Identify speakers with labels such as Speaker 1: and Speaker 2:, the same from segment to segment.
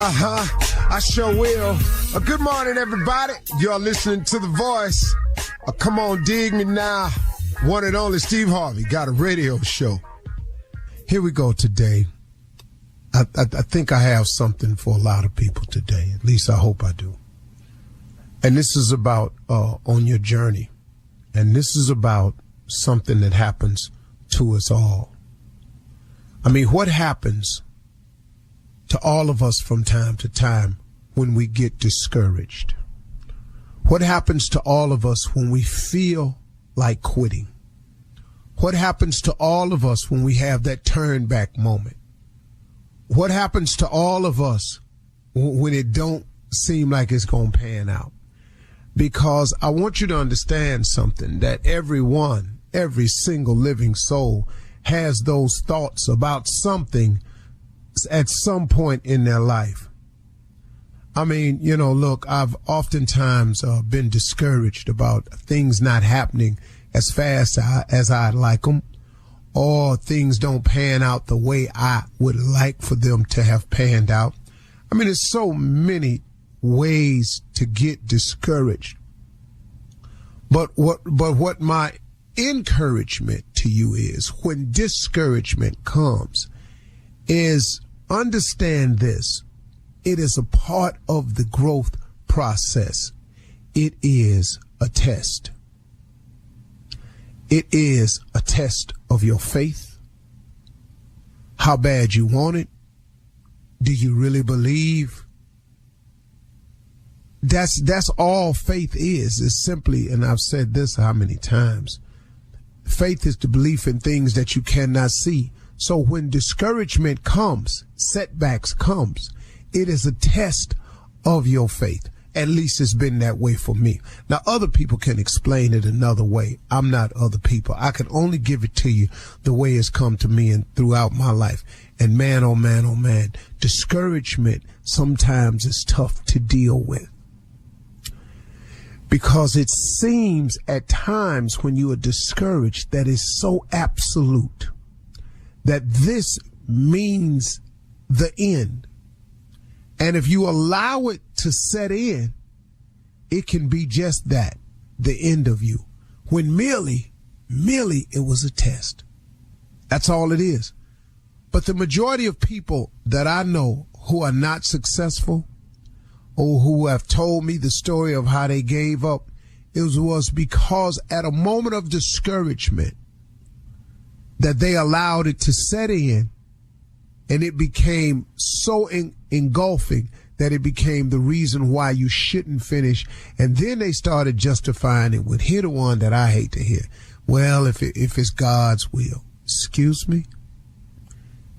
Speaker 1: I sure will. Good morning, everybody. You're listening to The Voice. Come on, dig me now. One and only Steve Harvey got a radio show. Here we go today. I think I have something for a lot of people today. At least I hope I do. And this is about on your journey. And this is about something that happens to us all. I mean, what happens to all of us from time to time when we get discouraged? What happens to all of us when we feel like quitting? What happens to all of us when we have that turn back moment? What happens to all of us when it don't seem like it's going to pan out? Because I want you to understand something, that every single living soul has those thoughts about something at some point in their life. I mean, look, I've oftentimes been discouraged about things not happening as fast as I'd like them, or things don't pan out the way I would like for them to have panned out. I mean, there's so many ways to get discouraged. But what my encouragement to you is, when discouragement comes, is understand this. It is a part of the growth process. It is a test. It is a test of your faith. How bad you want it. Do you really believe? That's all faith is simply, and I've said this how many times, faith is the belief in things that you cannot see. So when discouragement comes, setbacks comes, it is a test of your faith. At least it's been that way for me. Now, other people can explain it another way. I'm not other people. I can only give it to you the way it's come to me and throughout my life. And man, oh man, oh man, discouragement sometimes is tough to deal with. Because it seems at times when you are discouraged that it's so absolute, that this means the end. And if you allow it to set in, it can be just that, the end of you. When merely it was a test. That's all it is. But the majority of people that I know who are not successful, or who have told me the story of how they gave up, it was because at a moment of discouragement, that they allowed it to set in, and it became so engulfing that it became the reason why you shouldn't finish. And then they started justifying it with, here the one that I hate to hear. Well, if it's God's will. Excuse me?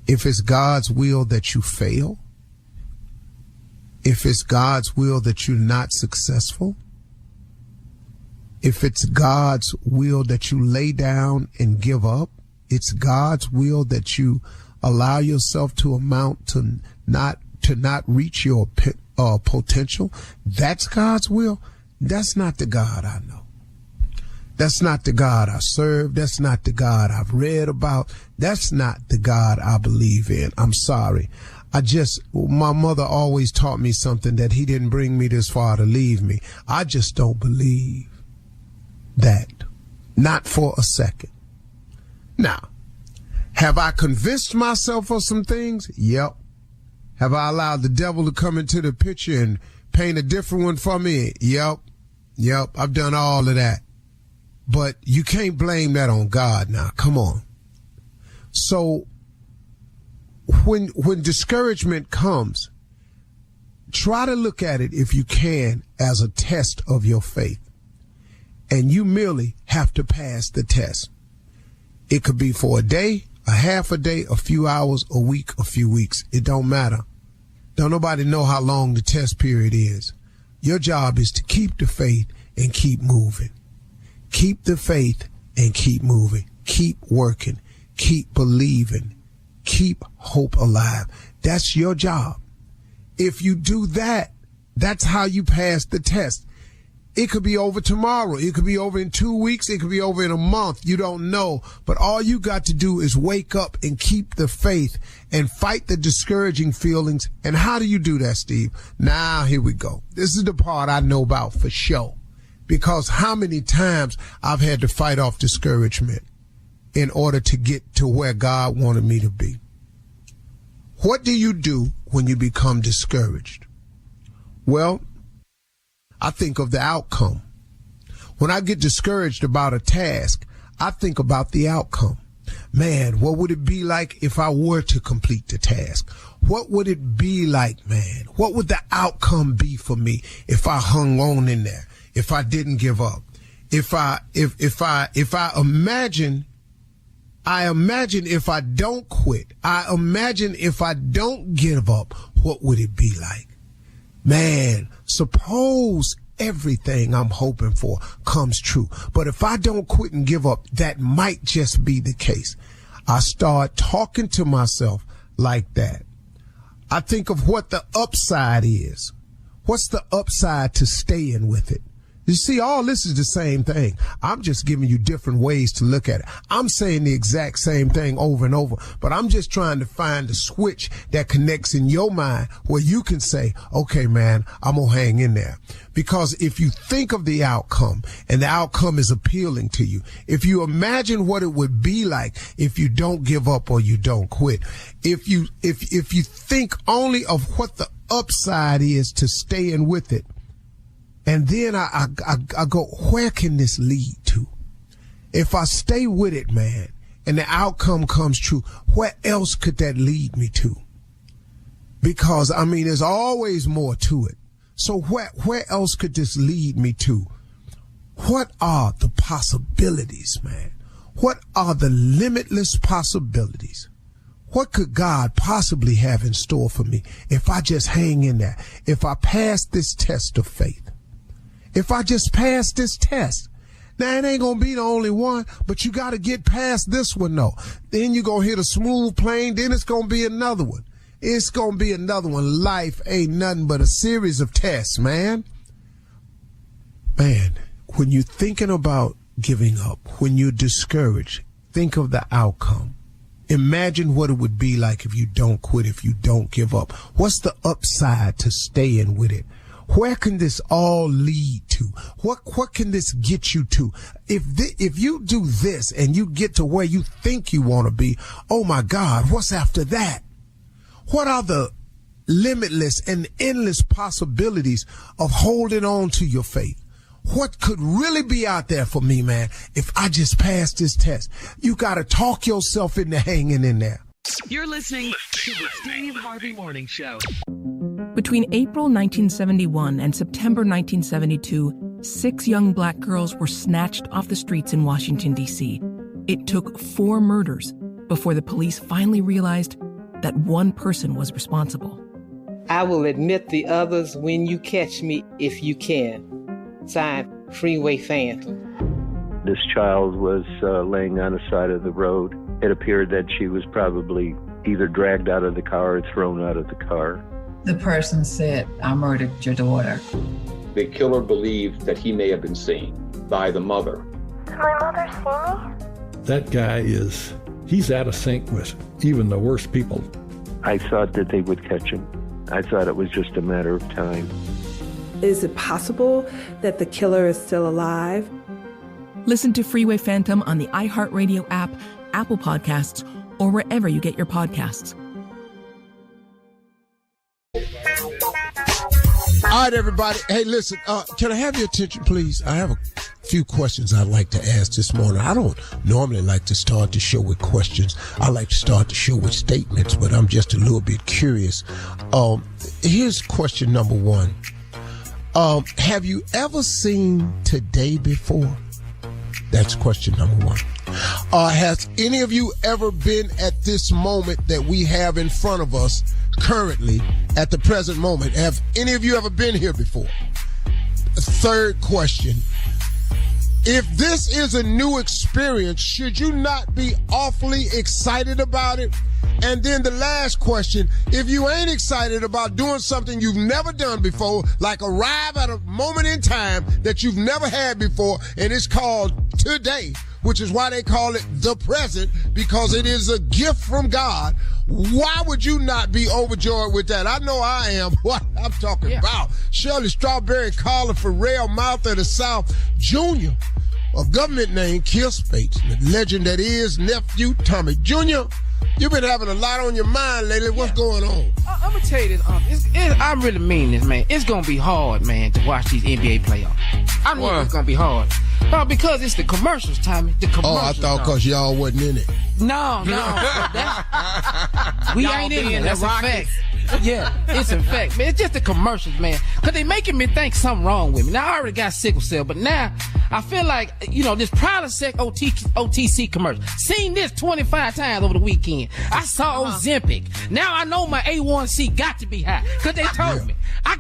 Speaker 1: If it's God's will that you fail? If it's God's will that you're not successful? If it's God's will that you lay down and give up? It's God's will that you allow yourself to amount to not reach your potential. That's God's will. That's not the God I know. That's not the God I serve. That's not the God I've read about. That's not the God I believe in. I'm sorry. My mother always taught me something, that he didn't bring me this far to leave me. I just don't believe that. Not for a second. Now, have I convinced myself of some things? Yep. Have I allowed the devil to come into the picture and paint a different one for me? Yep. I've done all of that. But you can't blame that on God now. Come on. So when discouragement comes, try to look at it, if you can, as a test of your faith. And you merely have to pass the test. It could be for a day, a half a day, a few hours, a week, a few weeks. It don't matter. Don't nobody know how long the test period is. Your job is to keep the faith and keep moving. Keep the faith and keep moving. Keep working. Keep believing. Keep hope alive. That's your job. If you do that, that's how you pass the test. It could be over tomorrow. It could be over in 2 weeks. It could be over in a month. You don't know. But all you got to do is wake up and keep the faith and fight the discouraging feelings. And how do you do that, Steve? Now, here we go. This is the part I know about for sure. Because how many times I've had to fight off discouragement in order to get to where God wanted me to be. What do you do when you become discouraged? Well, I think of the outcome. When I get discouraged about a task, I think about the outcome. Man, what would it be like if I were to complete the task? What would it be like, man? What would the outcome be for me if I hung on in there? If I didn't give up? If I imagine if I don't quit, I imagine if I don't give up, what would it be like? Man, suppose everything I'm hoping for comes true. But if I don't quit and give up, that might just be the case. I start talking to myself like that. I think of what the upside is. What's the upside to staying with it? You see, all this is the same thing. I'm just giving you different ways to look at it. I'm saying the exact same thing over and over, but I'm just trying to find the switch that connects in your mind where you can say, okay, man, I'm going to hang in there. Because if you think of the outcome and the outcome is appealing to you, if you imagine what it would be like if you don't give up or you don't quit, if you think only of what the upside is to staying with it, and then I go, where can this lead to? If I stay with it, man, and the outcome comes true, where else could that lead me to? Because, I mean, there's always more to it. So where else could this lead me to? What are the possibilities, man? What are the limitless possibilities? What could God possibly have in store for me if I just hang in there? If I pass this test of faith? If I just pass this test? Now, it ain't going to be the only one, but you got to get past this one, though. Then you're going to hit a smooth plane, then it's going to be another one. It's going to be another one. Life ain't nothing but a series of tests, man. Man, when you're thinking about giving up, when you're discouraged, think of the outcome. Imagine what it would be like if you don't quit, if you don't give up. What's the upside to staying with it? Where can this all lead to? What can this get you to? If you do this and you get to where you think you want to be, oh my God, what's after that? What are the limitless and endless possibilities of holding on to your faith? What could really be out there for me, man, if I just pass this test? You got to talk yourself into hanging in there.
Speaker 2: You're listening to the Steve Harvey Morning Show.
Speaker 3: Between April 1971 and September 1972, 6 young black girls were snatched off the streets in Washington, D.C. It took 4 murders before the police finally realized that one person was responsible.
Speaker 4: I will admit the others when you catch me, if you can. Signed, Freeway Phantom.
Speaker 5: This child was laying on the side of the road. It appeared that she was probably either dragged out of the car or thrown out of the car.
Speaker 6: The person said, I murdered your daughter.
Speaker 7: The killer believed that he may have been seen by the mother.
Speaker 8: Did my mother see me?
Speaker 9: That guy he's out of sync with even the worst people.
Speaker 5: I thought that they would catch him. I thought it was just a matter of time.
Speaker 10: Is it possible that the killer is still alive?
Speaker 3: Listen to Freeway Phantom on the iHeartRadio app, Apple Podcasts, or wherever you get your podcasts.
Speaker 1: All right, everybody. Hey, listen, can I have your attention, please? I have a few questions I'd like to ask this morning. I don't normally like to start the show with questions. I like to start the show with statements, but I'm just a little bit curious. Here's question number 1. Have you ever seen today before? That's question number 1. Has any of you ever been at this moment that we have in front of us currently at the present moment? Have any of you ever been here before? Third question. if this is a new experience, should you not be awfully excited about it? And then the last question, if you ain't excited about doing something you've never done before, like arrive at a moment in time that you've never had before, and it's called today, which is why they call it the present, because it is a gift from God. Why would you not be overjoyed with that? I know I am. What I'm talking about. Shirley Strawberry, Carla Farrell, Mouth of the South, Jr., a government name, Kill Spates, the legend that is nephew Tommy. Jr., you've been having a lot on your mind lately. What's going on?
Speaker 11: I'm going to tell you this. I really mean this, man. It's going to be hard, man, to watch these NBA playoffs. I know it's going to be hard. Because it's the commercials, Tommy. The commercials.
Speaker 1: Oh, I thought because y'all wasn't in it.
Speaker 11: No. We ain't in it. That's a fact. Yeah, it's a fact, man. It's just the commercials, man. Because they making me think something wrong with me. Now, I already got sickle cell, but now I feel like, this Prilosec OTC commercial. Seen this 25 times over the weekend. I saw Ozempic. Now I know my A1C got to be high. Because they told me.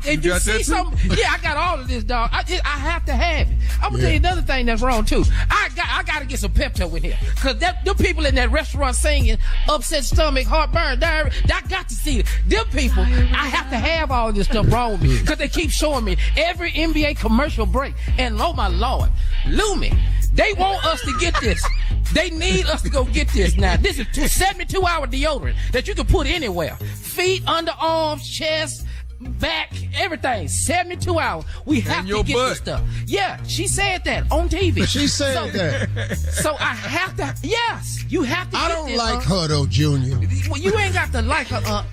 Speaker 11: If you see something, I got all of this, dog. I have to have it. I'm going to tell you another thing that's wrong, too. I got to get some Pepto in here. Because the people in that restaurant singing, upset stomach, heartburn, diarrhea, I got to see it. Them people, I have to have all this stuff wrong with me. Because they keep showing me every NBA commercial break. And oh, my Lord, Lumi, they want us to get this. They need us to go get this now. This is 72-hour deodorant that you can put anywhere. Feet, underarms, chest, back, everything. 72 hours. We have to get this stuff. Yeah, she said that on TV.
Speaker 1: She said that.
Speaker 11: So I have to. Yes, you have to.
Speaker 1: I don't like her though, Junior.
Speaker 11: Well, you ain't got to like her.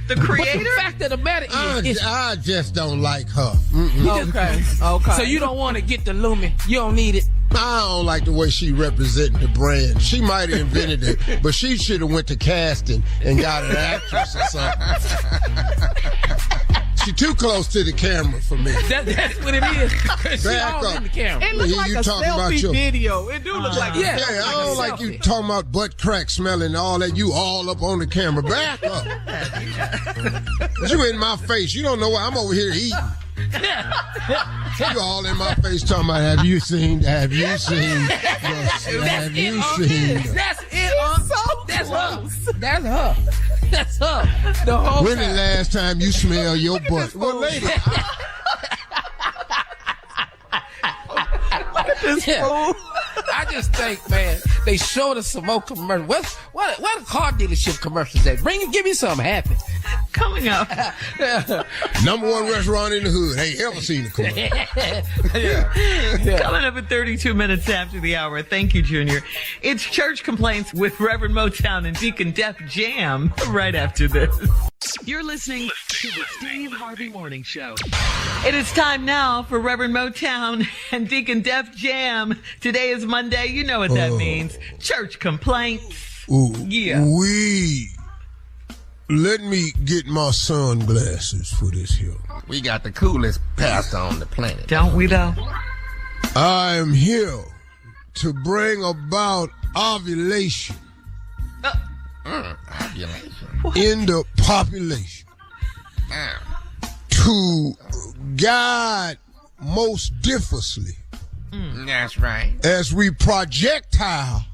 Speaker 12: The creator?
Speaker 11: But the fact of the matter is,
Speaker 1: I just don't like her.
Speaker 11: Okay. So you don't want to get the Lumi. You don't need it.
Speaker 1: I don't like the way she representing the brand. She might have invented it, but she should have went to casting and got an actress or something. She too close to the camera for me.
Speaker 11: That's what it is. She all in the camera.
Speaker 12: It looks like a selfie video. It do look like a selfie.
Speaker 1: Yeah, I don't like you talking about butt crack smelling and all that. You all up on the camera. Back up. You in my face. You don't know why I'm over here eating. You all in my face talking about have you seen That's it.
Speaker 11: That's her. The whole
Speaker 1: when the last time you smell your butt? Well, lady.
Speaker 11: I just think, man, they showed us some more commercials. What car dealership commercials at? Give me something happy.
Speaker 12: Coming up.
Speaker 1: Number one restaurant in the hood. Ain't ever seen a commercial.
Speaker 12: Coming up at 32 minutes after the hour. Thank you, Junior. It's Church Complaints with Reverend Motown and Deacon Def Jam right after this. You're listening
Speaker 2: to the Steve Harvey Morning Show.
Speaker 12: It is time now for Reverend Motown and Deacon Def Jam. Today is Monday. You know what that means. Church Complaints. Yeah.
Speaker 1: Let me get my sunglasses for this here.
Speaker 13: We got the coolest pastor on the planet.
Speaker 12: Don't we, though?
Speaker 1: I am here to bring about ovulation.
Speaker 13: Ovulation.
Speaker 1: In the population. To guide most diffusely.
Speaker 13: That's right.
Speaker 1: As we projectile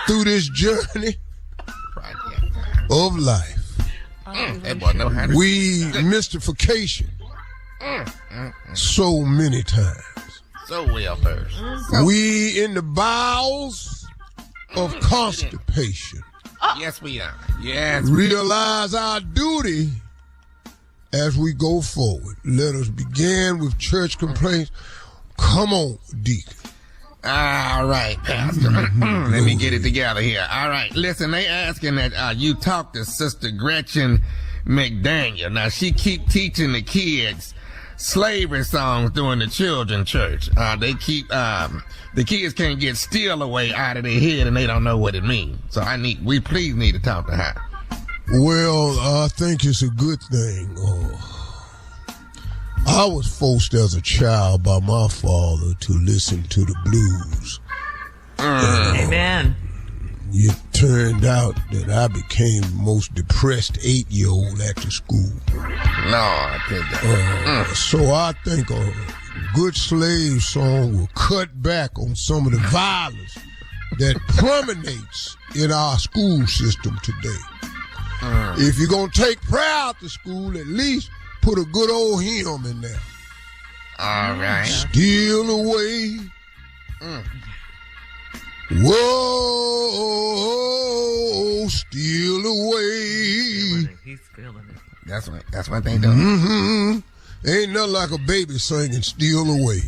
Speaker 1: through this journey of life. We mystification so many times.
Speaker 13: So well versed.
Speaker 1: We in the bowels of constipation.
Speaker 13: Yes, we are. Yes.
Speaker 1: Realize our duty as we go forward. Let us begin with church complaints. Come on, Deacon.
Speaker 13: All right, Pastor. Let me get it together here. All right. Listen, they asking that you talk to Sister Gretchen McDaniel. Now, she keep teaching the kids slavery songs during the children's church. They keep, the kids can't get steal away out of their head and they don't know what it means. So we please need to talk to her.
Speaker 1: Well, I think it's a good thing. I was forced as a child by my father to listen to the blues.
Speaker 12: Amen.
Speaker 1: It turned out that I became the most depressed 8-year-old at the school.
Speaker 13: No, I think that.
Speaker 1: So I think good slave song will cut back on some of the violence that permeates in our school system today. If you're going to take prayer out to school, at least put a good old hymn in there.
Speaker 13: All right.
Speaker 1: Steal away. Whoa, steal away.
Speaker 12: He's feeling it.
Speaker 13: That's what they do.
Speaker 1: Ain't nothing like a baby singing "Steal Away."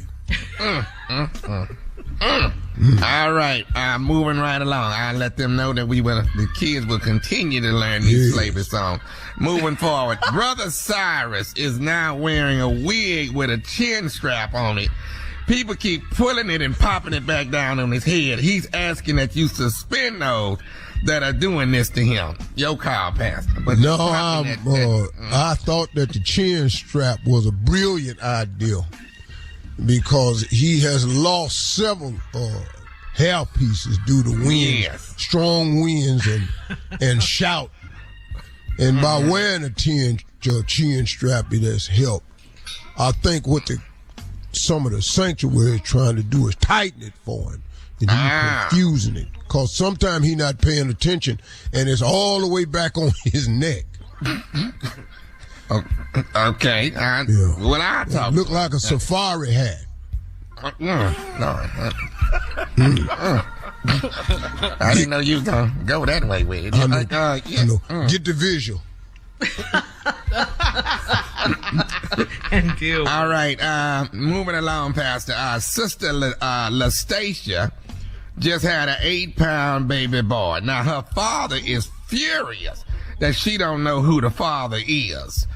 Speaker 13: All right, moving right along. I'll let them know that the kids will continue to learn these slavery songs. Moving forward, Brother Cyrus is now wearing a wig with a chin strap on it. People keep pulling it and popping it back down on his head. He's asking that you suspend those that are doing this to him. Your call, Pastor. But
Speaker 1: no, I thought that the chin strap was a brilliant idea because he has lost several hair pieces due to winds, strong winds and shout. And by wearing a chin strap, it has helped. I think what some of the sanctuary is trying to do is tighten it for him. And he's confusing it. Because sometimes he's not paying attention and it's all the way back on his neck.
Speaker 13: Okay. What I talk
Speaker 1: look like a safari hat.
Speaker 13: I didn't know you was going to go that way with it.
Speaker 1: I know. Get the visual.
Speaker 13: All right, moving along, Pastor. Sister Lastacia just had an 8-pound baby boy. Now, her father is furious that she don't know who the father is.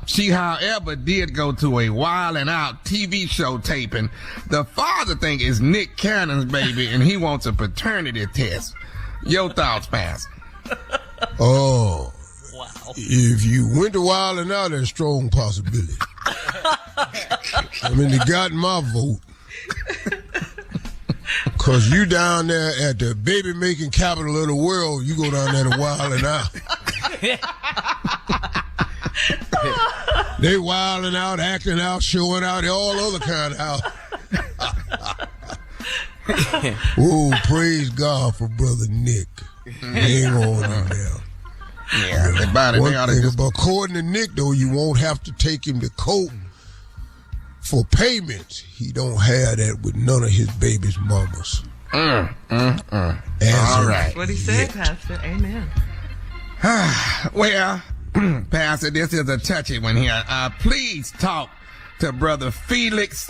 Speaker 13: She, however, did go to a Wild 'N Out TV show taping. The father think it's Nick Cannon's baby, and he wants a paternity test. Your thoughts, Pastor?
Speaker 1: Oh. Wow. If you went to Wild 'N Out, there's a strong possibility. I mean, they got my vote. Because you down there at the baby-making capital of the world, you go down there to Wild 'N Out. They wilding out, acting out, showing out, all other kind of out. Oh, praise God for Brother Nick. Hang on in there. But according to Nick, though, you won't have to take him to court for payments. He don't have that with none of his baby's mamas.
Speaker 13: All right.
Speaker 12: That's what he said, Pastor. Amen.
Speaker 13: Well, Pastor, this is a touchy one here. Please talk to Brother Felix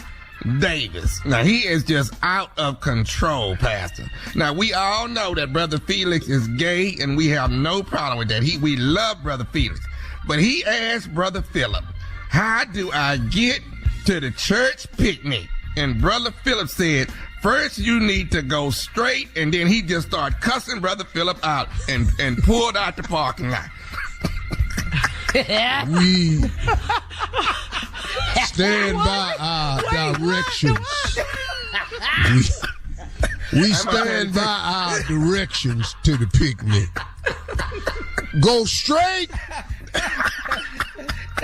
Speaker 13: Davis. Now, he is just out of control, Pastor. Now, we all know that Brother Felix is gay, and we have no problem with that. We love Brother Felix. But he asked Brother Philip, how do I get to the church picnic? And Brother Philip said, first you need to go straight, and then he just started cussing Brother Philip out and pulled out the parking lot.
Speaker 1: We stand by our directions. We stand by our directions to the picnic. Go straight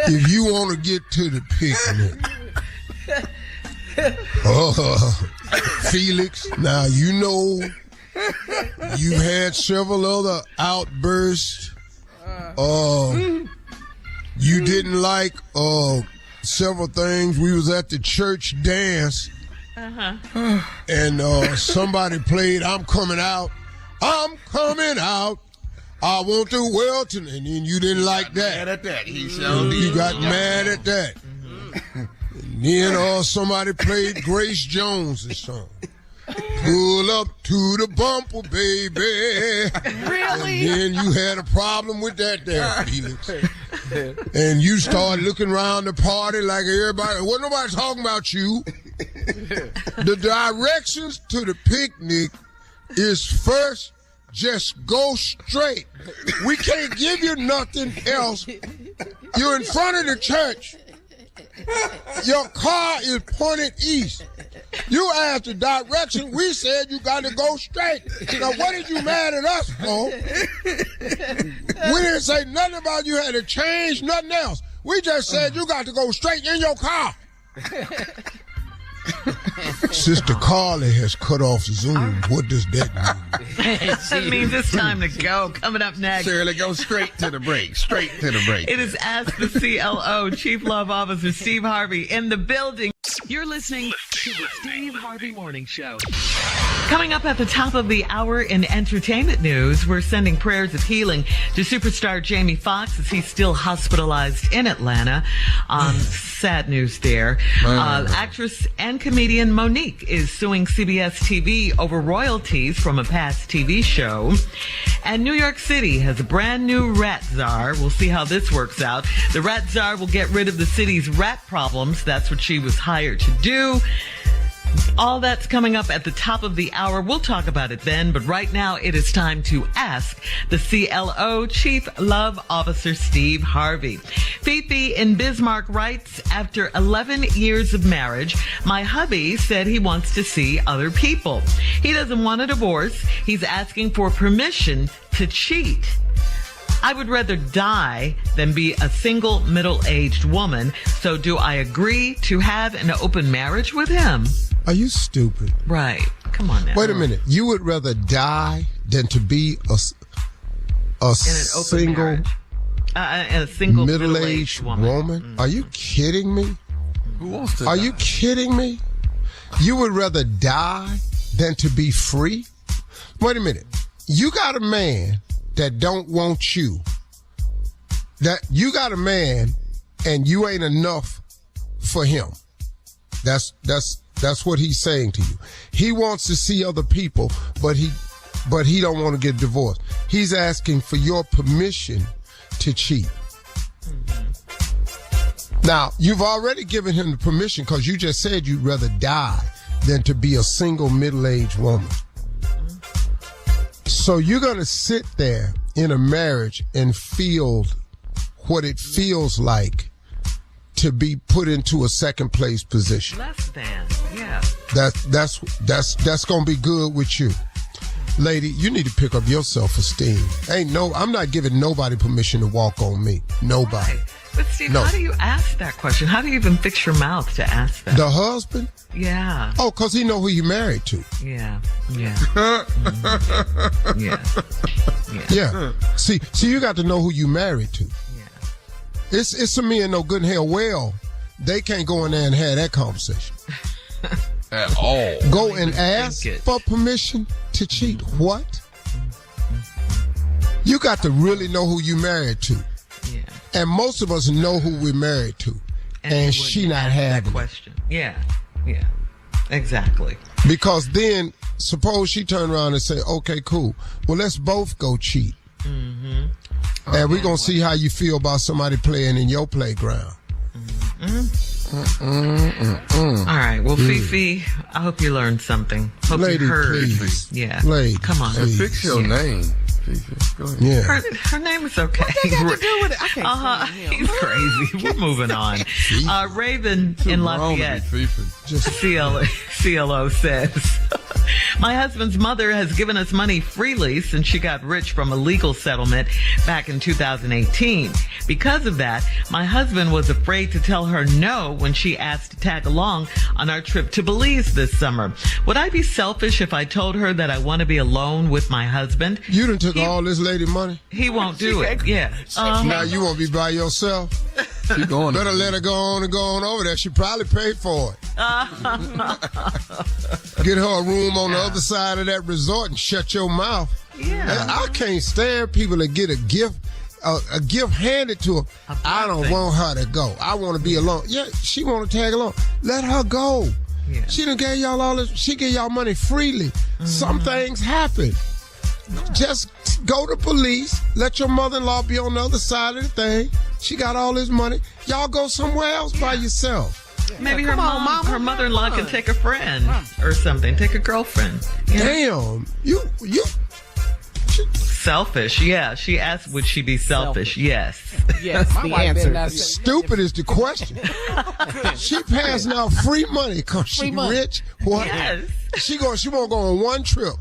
Speaker 1: if you want to get to the picnic. Felix, now you know you've had several other outbursts. You didn't like several things. We was at the church dance, and somebody played "I'm Coming Out." I'm coming out. I want the world to, and then you didn't like that.
Speaker 13: Mad at that. You
Speaker 1: got mad at that. And then somebody played Grace Jones' song. Pull up to the bumper, baby.
Speaker 12: Really?
Speaker 1: And then you had a problem with that there, Felix. And you started looking around the party like everybody, wasn't nobody talking about you. The directions to the picnic is first, just go straight. We can't give you nothing else. You're in front of the church. Your car is pointed east. You asked the direction. We said you got to go straight. Now, what did you mad at us for? We didn't say nothing about you had to change, nothing else. We just said you got to go straight in your car. Sister Carly has cut off Zoom. What does that mean?
Speaker 12: That means it's time to go. Coming up next.
Speaker 13: Shirley, go straight to the break. Straight to the break.
Speaker 12: It is Ask the CLO, Chief Love Officer Steve Harvey in the building. You're listening
Speaker 2: to the Steve Harvey Morning Show.
Speaker 12: Coming up at the top of the hour in entertainment news, we're sending prayers of healing to superstar Jamie Foxx as he's still hospitalized in Atlanta. Sad news there. Actress and comedian Monique is suing CBS TV over royalties from a past TV show. And New York City has a brand new rat czar. We'll see how this works out. The rat czar will get rid of the city's rat problems. That's what she was hired to do. All that's coming up at the top of the hour. We'll talk about it then, but right now it is time to ask the CLO Chief Love Officer Steve Harvey. Fifi in Bismarck writes, after 11 years of marriage, my hubby said he wants to see other people. He doesn't want a divorce. He's asking for permission to cheat. I would rather die than be a single middle-aged woman. So do I agree to have an open marriage with him?
Speaker 1: Are you stupid?
Speaker 12: Right. Come on now.
Speaker 1: Wait a minute. You would rather die than to be a single middle-aged woman? Mm-hmm. Are you kidding me?
Speaker 13: Who wants to die?
Speaker 1: Are you kidding me? You would rather die than to be free? Wait a minute. You got a man that don't want you. That you got a man and you ain't enough for him. That's what he's saying to you. He wants to see other people, but he don't want to get divorced. He's asking for your permission to cheat. Mm-hmm. Now, you've already given him the permission because you just said you'd rather die than to be a single middle-aged woman. So you're going to sit there in a marriage and feel what it feels like to be put into a second place position.
Speaker 12: Less than, yeah.
Speaker 1: That's going to be good with you. Lady, you need to pick up your self-esteem. I'm not giving nobody permission to walk on me. Nobody.
Speaker 12: Right. But Steve, how do you ask that question? How do you even fix your mouth to ask that?
Speaker 1: The husband?
Speaker 12: Yeah.
Speaker 1: Oh, because he know who you married to.
Speaker 12: Yeah. Mm-hmm.
Speaker 1: Yeah. See, you got to know who you married to. Yeah. It's some men know good and hell well they can't go in there and have that conversation.
Speaker 13: At all.
Speaker 1: Go and ask for permission to cheat. What? You got to really know who you married to. Yeah. And most of us know who we're married to. And she not having
Speaker 12: that question. Yeah. Exactly.
Speaker 1: Because then, suppose she turn around and say, okay, cool. Well, let's both go cheat. Mm-hmm. And we're going to see how you feel about somebody playing in your playground.
Speaker 12: Mm-hmm. All right. Well, Fifi, I hope you learned something. Hope
Speaker 1: Lady,
Speaker 12: you heard.
Speaker 1: Please.
Speaker 12: Yeah.
Speaker 1: Lady,
Speaker 12: come on.
Speaker 1: Please.
Speaker 13: Fix your name. Go ahead.
Speaker 1: Yeah.
Speaker 12: Her name is okay.
Speaker 11: What they got to do with it? I can't see him.
Speaker 12: He's crazy. We're moving on. Raven in Lafayette, CLO says, my husband's mother has given us money freely since she got rich from a legal settlement back in 2018. Because of that, my husband was afraid to tell her no when she asked to tag along on our trip to Belize this summer. Would I be selfish if I told her that I want to be alone with my husband?
Speaker 1: You done took all this lady money?
Speaker 12: He won't do it. Yeah.
Speaker 1: Now you won't be by yourself?
Speaker 13: She going
Speaker 1: better let her go on over there. She probably paid for it. Get her a room on the other side of that resort and shut your mouth.
Speaker 12: Yeah.
Speaker 1: I can't stand people that get a gift handed to her. I don't want her to go. I want to be alone. Yeah, she want to tag along. Let her go. Yeah. She done gave y'all all this. She gave y'all money freely. Mm-hmm. Some things happen. Just go to police. Let your mother-in-law be on the other side of the thing. She got all this money. Y'all go somewhere else by yourself.
Speaker 12: Maybe her mother-in-law can take a friend or something. Take a girlfriend.
Speaker 1: Damn. You
Speaker 12: selfish. Yeah. She asked, would she be selfish? Yes.
Speaker 11: Yes.
Speaker 1: The answer. Stupid is the question. She passing out free money because she rich. What?
Speaker 12: Yes.
Speaker 1: She won't go on one trip.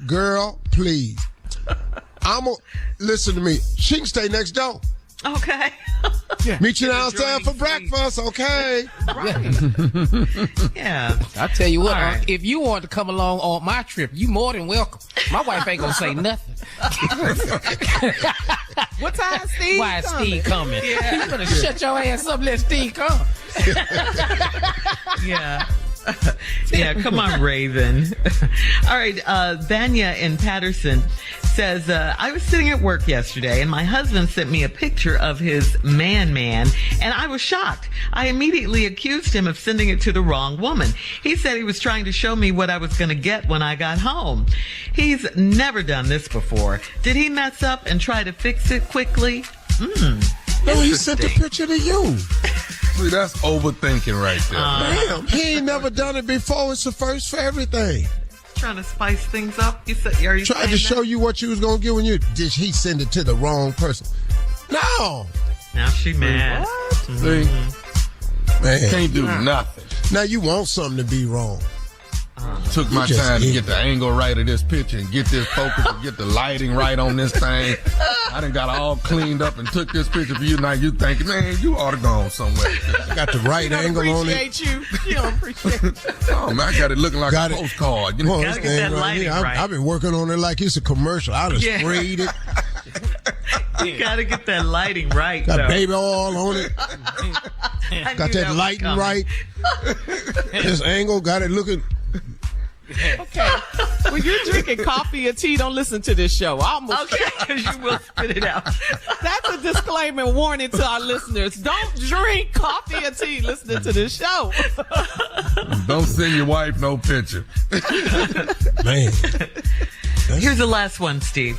Speaker 1: Girl, please. Listen to me. She can stay next door.
Speaker 12: Okay.
Speaker 1: Yeah. Meet you downstairs for breakfast, okay?
Speaker 12: Right. Yeah.
Speaker 11: I tell you what,
Speaker 12: right.
Speaker 11: if you want to come along on my trip, you more than welcome. My wife ain't gonna say nothing.
Speaker 14: What time Steve
Speaker 11: Why is
Speaker 14: coming?
Speaker 11: Steve coming?
Speaker 12: Yeah.
Speaker 11: You better shut your ass up and let Steve come.
Speaker 12: Yeah. Yeah, come on, Raven. All right, Vanya in Patterson says, I was sitting at work yesterday and my husband sent me a picture of his man, and I was shocked. I immediately accused him of sending it to the wrong woman. He said he was trying to show me what I was going to get when I got home. He's never done this before. Did he mess up and try to fix it quickly?
Speaker 1: No, he sent the picture to you.
Speaker 13: See, that's overthinking right there.
Speaker 1: Damn, he ain't never done it before. It's the first for everything.
Speaker 12: Trying to spice things up? You said, are you
Speaker 1: tried to show you what you was going to get when you... Did he send it to the wrong person? No.
Speaker 12: Now she mad.
Speaker 13: See? Man. Can't do nothing.
Speaker 1: Now you want something to be wrong.
Speaker 13: Took my time to get the angle right of this picture and get this focus and get the lighting right on this thing. I done got all cleaned up and took this picture for you. Now you thinking, man, you ought to go on somewhere.
Speaker 1: Got the right angle on it.
Speaker 14: You don't appreciate you.
Speaker 13: Oh, man, I got it looking like a postcard. You know,
Speaker 12: gotta get that lighting right.
Speaker 1: I've been working on it like it's a commercial. I done sprayed it.
Speaker 12: You gotta get that lighting right.
Speaker 1: Got baby oil on it. Got that lighting right. This angle got it looking...
Speaker 14: Okay. When you're drinking coffee or tea, don't listen to this show.
Speaker 12: Okay, because you will spit it out.
Speaker 14: That's a disclaimer and warning to our listeners. Don't drink coffee or tea listening to this show.
Speaker 13: Don't send your wife no picture.
Speaker 1: Man.
Speaker 12: Here's the last one, Steve.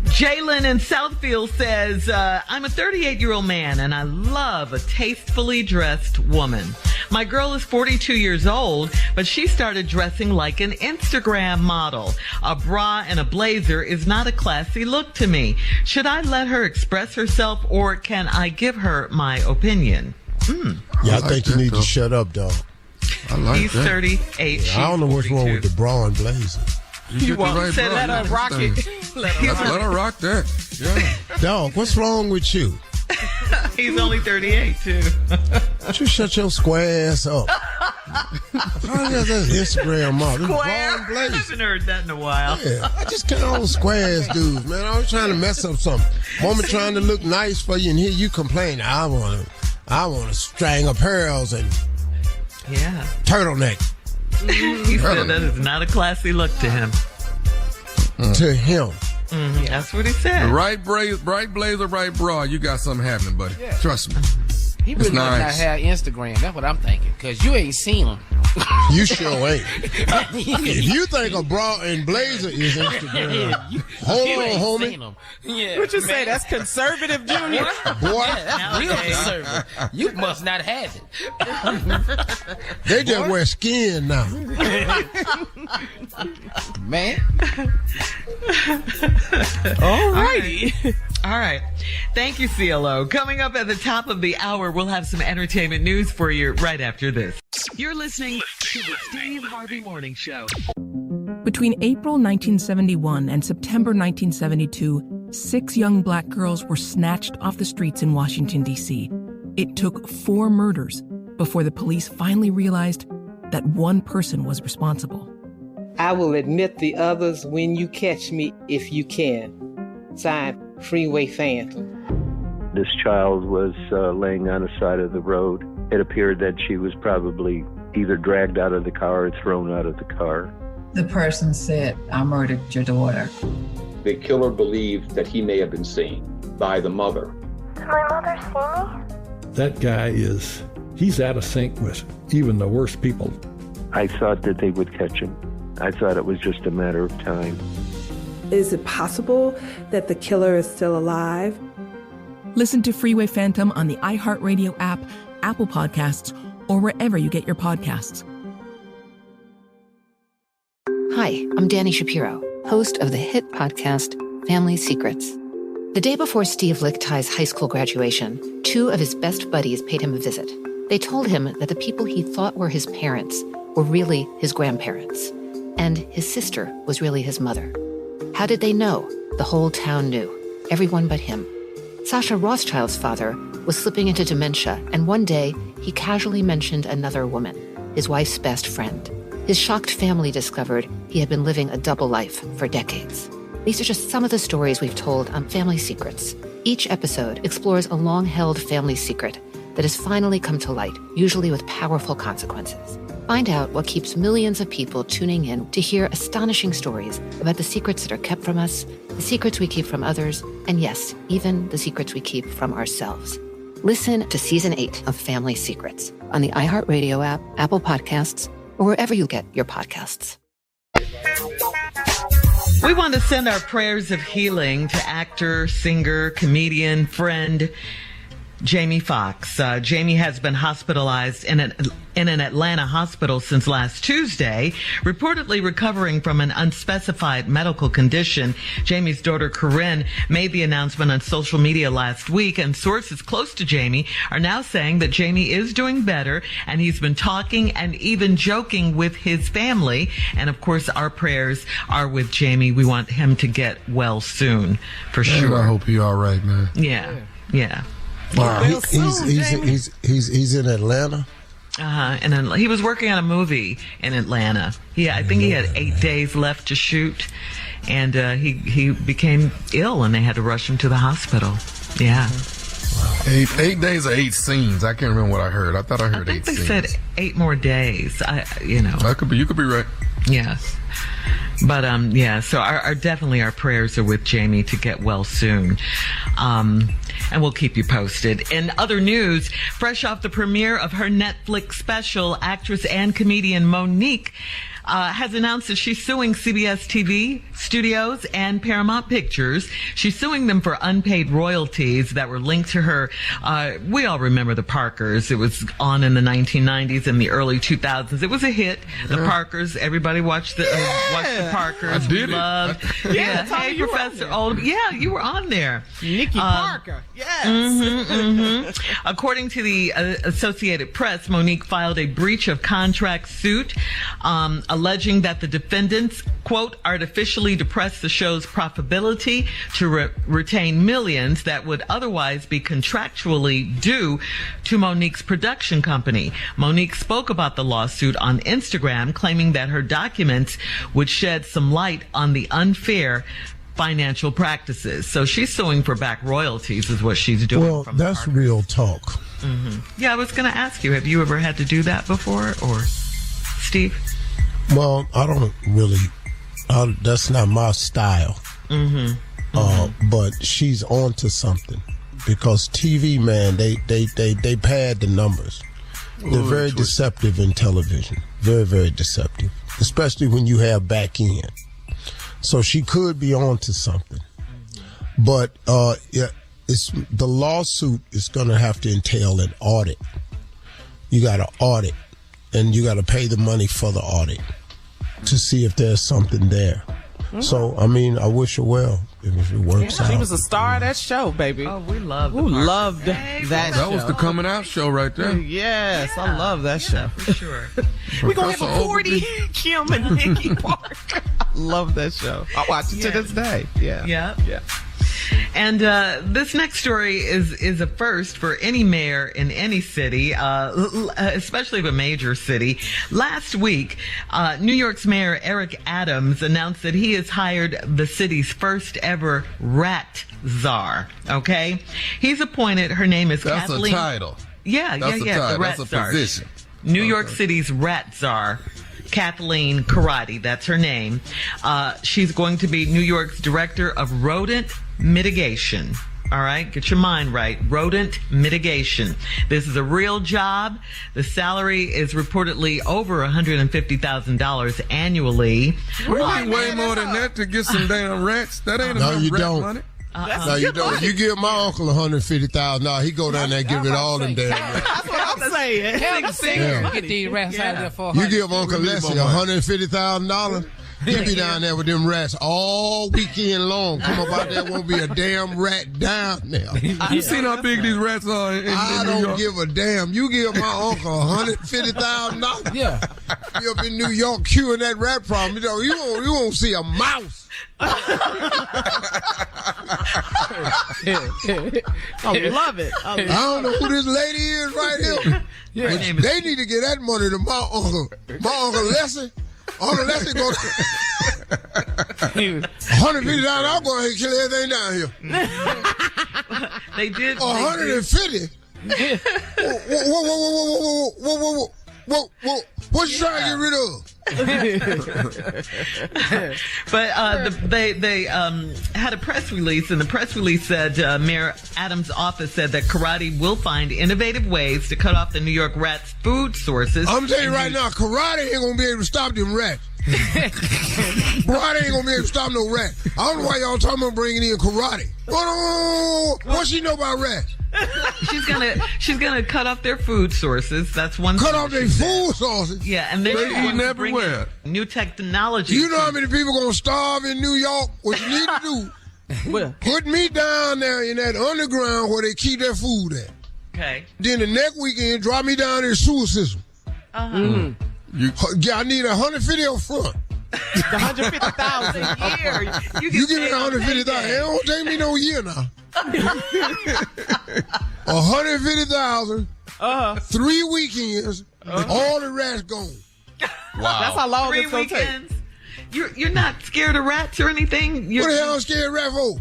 Speaker 12: Jalen in Southfield says, I'm a 38-year-old man and I love a tastefully dressed woman. My girl is 42 years old, but she started dressing like an Instagram model. A bra and a blazer is not a classy look to me. Should I let her express herself or can I give her my opinion?
Speaker 1: Yeah, I think you need to shut up, dog.
Speaker 12: He's 38.
Speaker 1: I don't know what's wrong with the bra and blazer.
Speaker 14: You won't say let her rock it.
Speaker 13: Let her rock that. Yeah.
Speaker 1: Dog, what's wrong with you?
Speaker 12: He's only 38, too.
Speaker 1: You shut your square ass up. How is that Instagram model?
Speaker 12: Square? I haven't heard that in a while.
Speaker 1: Yeah, I just can't own square ass dudes, man. I was trying to mess up something. Woman trying to look nice for you, and here you complain. I want to string of pearls and turtleneck.
Speaker 12: He said that is not a classy look to him.
Speaker 1: To him.
Speaker 12: That's what he said.
Speaker 13: Right blazer, right bra. You got something happening, buddy. Yeah. Trust me.
Speaker 11: He really must not have Instagram. That's what I'm thinking. Because you ain't seen him.
Speaker 1: You sure ain't. If you think a bra and blazer is Instagram, hold on, homie.
Speaker 14: Yeah, what you say? That's conservative, Junior?
Speaker 1: Boy.
Speaker 11: That's real conservative. You must not have it.
Speaker 1: They just wear skin now.
Speaker 11: Man.
Speaker 12: All righty. All right. Thank you, CLO. Coming up at the top of the hour, we'll have some entertainment news for you right after this.
Speaker 2: You're listening to the Steve Harvey Morning Show.
Speaker 3: Between April 1971 and September 1972, 6 young black girls were snatched off the streets in Washington, D.C. It took 4 murders before the police finally realized that one person was responsible.
Speaker 4: I will admit the others when you catch me, if you can. Signed, Freeway Phantom.
Speaker 5: This child was laying on the side of the road. It appeared that she was probably either dragged out of the car or thrown out of the car.
Speaker 6: The person said, I murdered your daughter.
Speaker 7: The killer believed that he may have been seen by the mother.
Speaker 8: Did my mother see me?
Speaker 9: That guy he's out of sync with even the worst people.
Speaker 5: I thought that they would catch him. I thought it was just a matter of time.
Speaker 10: Is it possible that the killer is still alive?
Speaker 3: Listen to Freeway Phantom on the iHeartRadio app, Apple Podcasts, or wherever you get your podcasts.
Speaker 15: Hi, I'm Danny Shapiro, host of the hit podcast, Family Secrets. The day before Steve Lichthi's high school graduation, 2 of his best buddies paid him a visit. They told him that the people he thought were his parents were really his grandparents, and his sister was really his mother. How did they know? The whole town knew. Everyone but him. Sasha Rothschild's father was slipping into dementia, and one day he casually mentioned another woman, his wife's best friend. His shocked family discovered he had been living a double life for decades. These are just some of the stories we've told on Family Secrets. Each episode explores a long-held family secret that has finally come to light, usually with powerful consequences. Find out what keeps millions of people tuning in to hear astonishing stories about the secrets that are kept from us, the secrets we keep from others, and yes, even the secrets we keep from ourselves. Listen to Season 8 of Family Secrets on the iHeartRadio app, Apple Podcasts, or wherever you get your podcasts.
Speaker 12: We want to send our prayers of healing to actor, singer, comedian, friend, Jamie Foxx. Jamie has been hospitalized in an Atlanta hospital since last Tuesday, reportedly recovering from an unspecified medical condition. Jamie's daughter, Corinne, made the announcement on social media last week, and sources close to Jamie are now saying that Jamie is doing better, and he's been talking and even joking with his family. And, of course, our prayers are with Jamie. We want him to get well soon, for sure.
Speaker 16: I hope he's all right, man.
Speaker 12: Yeah.
Speaker 1: Wow. He's in Atlanta.
Speaker 12: And he was working on a movie in Atlanta. I think he had 8 days left to shoot, and he became ill, and they had to rush him to the hospital. Yeah.
Speaker 16: Wow. 8 days or 8 scenes. I can't remember what I heard. I thought I heard 8 scenes.
Speaker 12: They said 8 more days.
Speaker 16: That could be. You could be right.
Speaker 12: Yes. But, so definitely our prayers are with Jamie to get well soon. And we'll keep you posted. In other news, fresh off the premiere of her Netflix special, actress and comedian Monique has announced that she's suing CBS TV Studios and Paramount Pictures. She's suing them for unpaid royalties that were linked to her. We all remember The Parkers. It was on in the 1990s and the early 2000s. It was a hit. The Parkers. Everybody watched the Parkers.
Speaker 16: I did
Speaker 12: Hey, Professor Old. Yeah, you were on there.
Speaker 14: Nikki Parker. Yes.
Speaker 12: According to the Associated Press, Monique filed a breach of contract suit, alleging that the defendants, quote, artificially depressed the show's profitability to retain millions that would otherwise be contractually due to Monique's production company. Monique spoke about the lawsuit on Instagram, claiming that her documents would shed some light on the unfair financial practices. So she's suing for back royalties is what she's doing.
Speaker 1: Well, that's real talk.
Speaker 12: Mm-hmm. Yeah, I was going to ask you, have you ever had to do that before, or Steve?
Speaker 1: Well, I don't really. That's not my style. But she's on to something, because TV, man, they pad the numbers. They're very deceptive in television. Very, very deceptive, especially when you have back end. So she could be on to something. But the lawsuit is going to have to entail an audit. You got to audit, and you got to pay the money for the audit to see if there's something there. So, I mean, I wish her well if it works out.
Speaker 14: She was a star of that show, baby.
Speaker 12: Oh, we loved
Speaker 14: loved that show.
Speaker 16: That was the coming out show right there.
Speaker 14: Yes, I love that show.
Speaker 12: For sure.
Speaker 14: We're going to have a 40 Kim and Nikki Parker. Love that show. I watch it to this day. Yeah.
Speaker 12: And this next story is a first for any mayor in any city, especially of a major city. Last week, New York's Mayor Eric Adams announced that he has hired the city's first ever rat czar. Okay, he's appointed. Her name is Kathleen.
Speaker 16: That's a title.
Speaker 12: Yeah,
Speaker 16: That's a title.
Speaker 12: the rat
Speaker 16: That's a
Speaker 12: czar.
Speaker 16: position.
Speaker 12: New York City's rat czar, Kathleen Karate, that's her name. She's going to be New York's director of rodent mitigation. All right, get your mind right. Rodent mitigation. This is a real job. The salary is reportedly over $150,000 annually.
Speaker 16: We need way more than that to get some damn rats. That ain't enough rat money.
Speaker 1: No, you don't. You give my uncle $150,000, he go down there and give it all them damn rats.
Speaker 14: That's what I'm saying.
Speaker 11: Get these rats out of there for
Speaker 1: You give Uncle Leslie $150,000, he be down there with them rats all weekend long. Come up out there, won't be a damn rat down there.
Speaker 16: You seen how big these rats are in
Speaker 1: I
Speaker 16: New
Speaker 1: don't
Speaker 16: York?
Speaker 1: give a damn. You give my uncle $150,000.
Speaker 11: Yeah.
Speaker 1: You up in New York queuing that rat problem, you won't see a mouse.
Speaker 14: I love it.
Speaker 1: I don't know who this lady is right here.
Speaker 14: Yeah.
Speaker 1: They need to get that money to my uncle. My Uncle Leslie. Uncle Leslie go $150. I'll go ahead and kill everything down here.
Speaker 12: They did.
Speaker 1: 150. Whoa. What you trying to get rid of?
Speaker 12: But they had a press release, and the press release said Mayor Adams' office said that karate will find innovative ways to cut off the New York rats' food sources.
Speaker 1: I'm telling you right now, karate ain't gonna be able to stop them rats. Karate ain't gonna be able to stop no rat. I don't know why y'all talking about bringing in karate. What she know about rats?
Speaker 12: She's gonna cut off their food sources. That's one.
Speaker 1: Cut off their food sources.
Speaker 12: Yeah, and then
Speaker 16: they eating everywhere.
Speaker 12: New technology.
Speaker 1: You know how many people gonna starve in New York? What you need to do? Put me down there in that underground where they keep their food at.
Speaker 12: Okay.
Speaker 1: Then the next weekend, drop me down in the sewer system. I need 150 up front.
Speaker 14: The 150,000 a year.
Speaker 1: You give me 150,000. It don't take me no year now. 150,000. 3 weekends. All the rats gone.
Speaker 14: Wow. That's how long
Speaker 12: 3
Speaker 14: it's gonna
Speaker 12: weekends.
Speaker 14: take.
Speaker 12: You're not scared of rats or anything?
Speaker 1: What the hell I'm scared of rats for?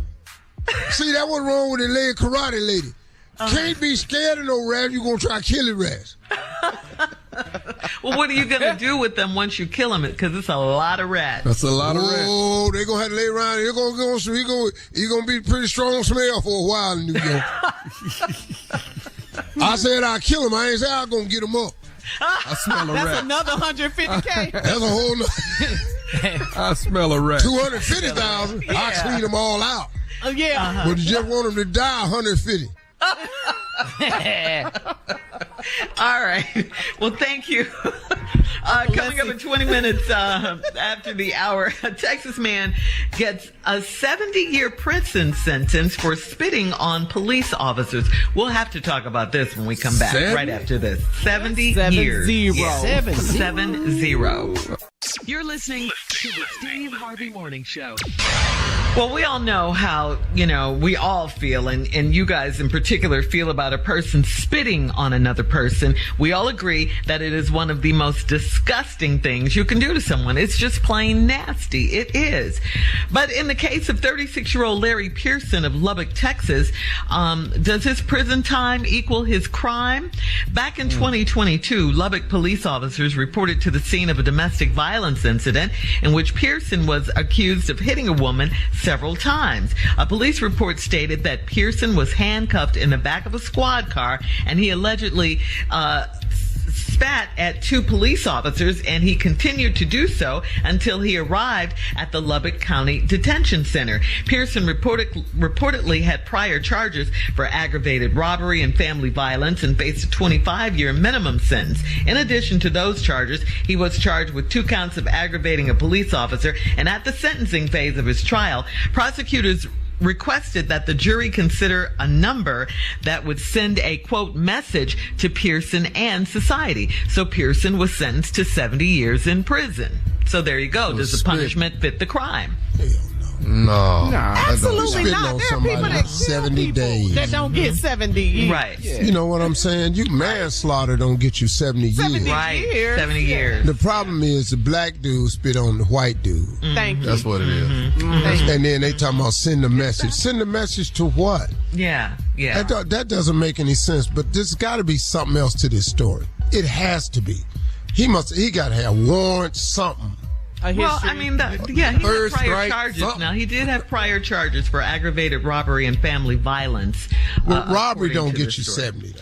Speaker 1: See, that what's wrong with the lady karate lady. Can't be scared of no rats. You're gonna try to kill the rats.
Speaker 12: Well, what are you gonna do with them once you kill them? Because it's a lot of rats.
Speaker 16: That's a lot of rats.
Speaker 1: Oh, they're gonna have to lay around. They're gonna go. So he's gonna be pretty strong smell for a while in New York. I said I'll kill him. I ain't say I'm gonna get him up.
Speaker 16: I smell a rat.
Speaker 14: That's another $150K.
Speaker 1: That's a whole nother.
Speaker 16: I smell a rat.
Speaker 1: 250,000. I clean them all out.
Speaker 14: Yeah.
Speaker 1: But you just want them to die 150.
Speaker 12: All right. Well, thank you. Coming up in 20 minutes after the hour, a Texas man gets a 70-year prison sentence for spitting on police officers. We'll have to talk about this when we come back right after this. 70 years. 70.
Speaker 2: You're listening to the Steve Harvey Morning Show.
Speaker 12: Well, we all know how, we all feel, and you guys in particular feel about a person spitting on another person. We all agree that it is one of the most disgusting things you can do to someone. It's just plain nasty. It is. But in the case of 36-year-old Larry Pearson of Lubbock, Texas, does his prison time equal his crime? Back in 2022, Lubbock police officers reported to the scene of a domestic violence incident in which Pearson was accused of hitting a woman several times. A police report stated that Pearson was handcuffed in the back of a squad car, and he allegedly spat at 2 police officers, and he continued to do so until he arrived at the Lubbock County Detention Center. Pearson reportedly had prior charges for aggravated robbery and family violence and faced a 25-year minimum sentence. In addition to those charges, he was charged with 2 counts of aggravating a police officer, and at the sentencing phase of his trial, prosecutors requested that the jury consider a number that would send a, quote, message to Pearson and society. So Pearson was sentenced to 70 years in prison. So there you go. Does the punishment fit the crime?
Speaker 16: No.
Speaker 14: Absolutely not. There are people that
Speaker 1: 70 days
Speaker 14: that don't get 70 years.
Speaker 12: Right.
Speaker 14: Yeah.
Speaker 1: You know what I'm saying? Manslaughter don't get you 70 years.
Speaker 14: 70
Speaker 12: Right.
Speaker 14: years.
Speaker 12: 70 years.
Speaker 1: The problem is the black dude spit on the white dude.
Speaker 14: Thank you.
Speaker 16: That's what it is.
Speaker 1: And then they talking about send a message. Send a message to what?
Speaker 12: Yeah.
Speaker 1: That doesn't make any sense, but there's got to be something else to this story. It has to be. He got to have warrants, something.
Speaker 12: Well, I mean, he had prior charges. Now, he did have prior charges for aggravated robbery and family violence.
Speaker 1: Well, robbery don't get you 70.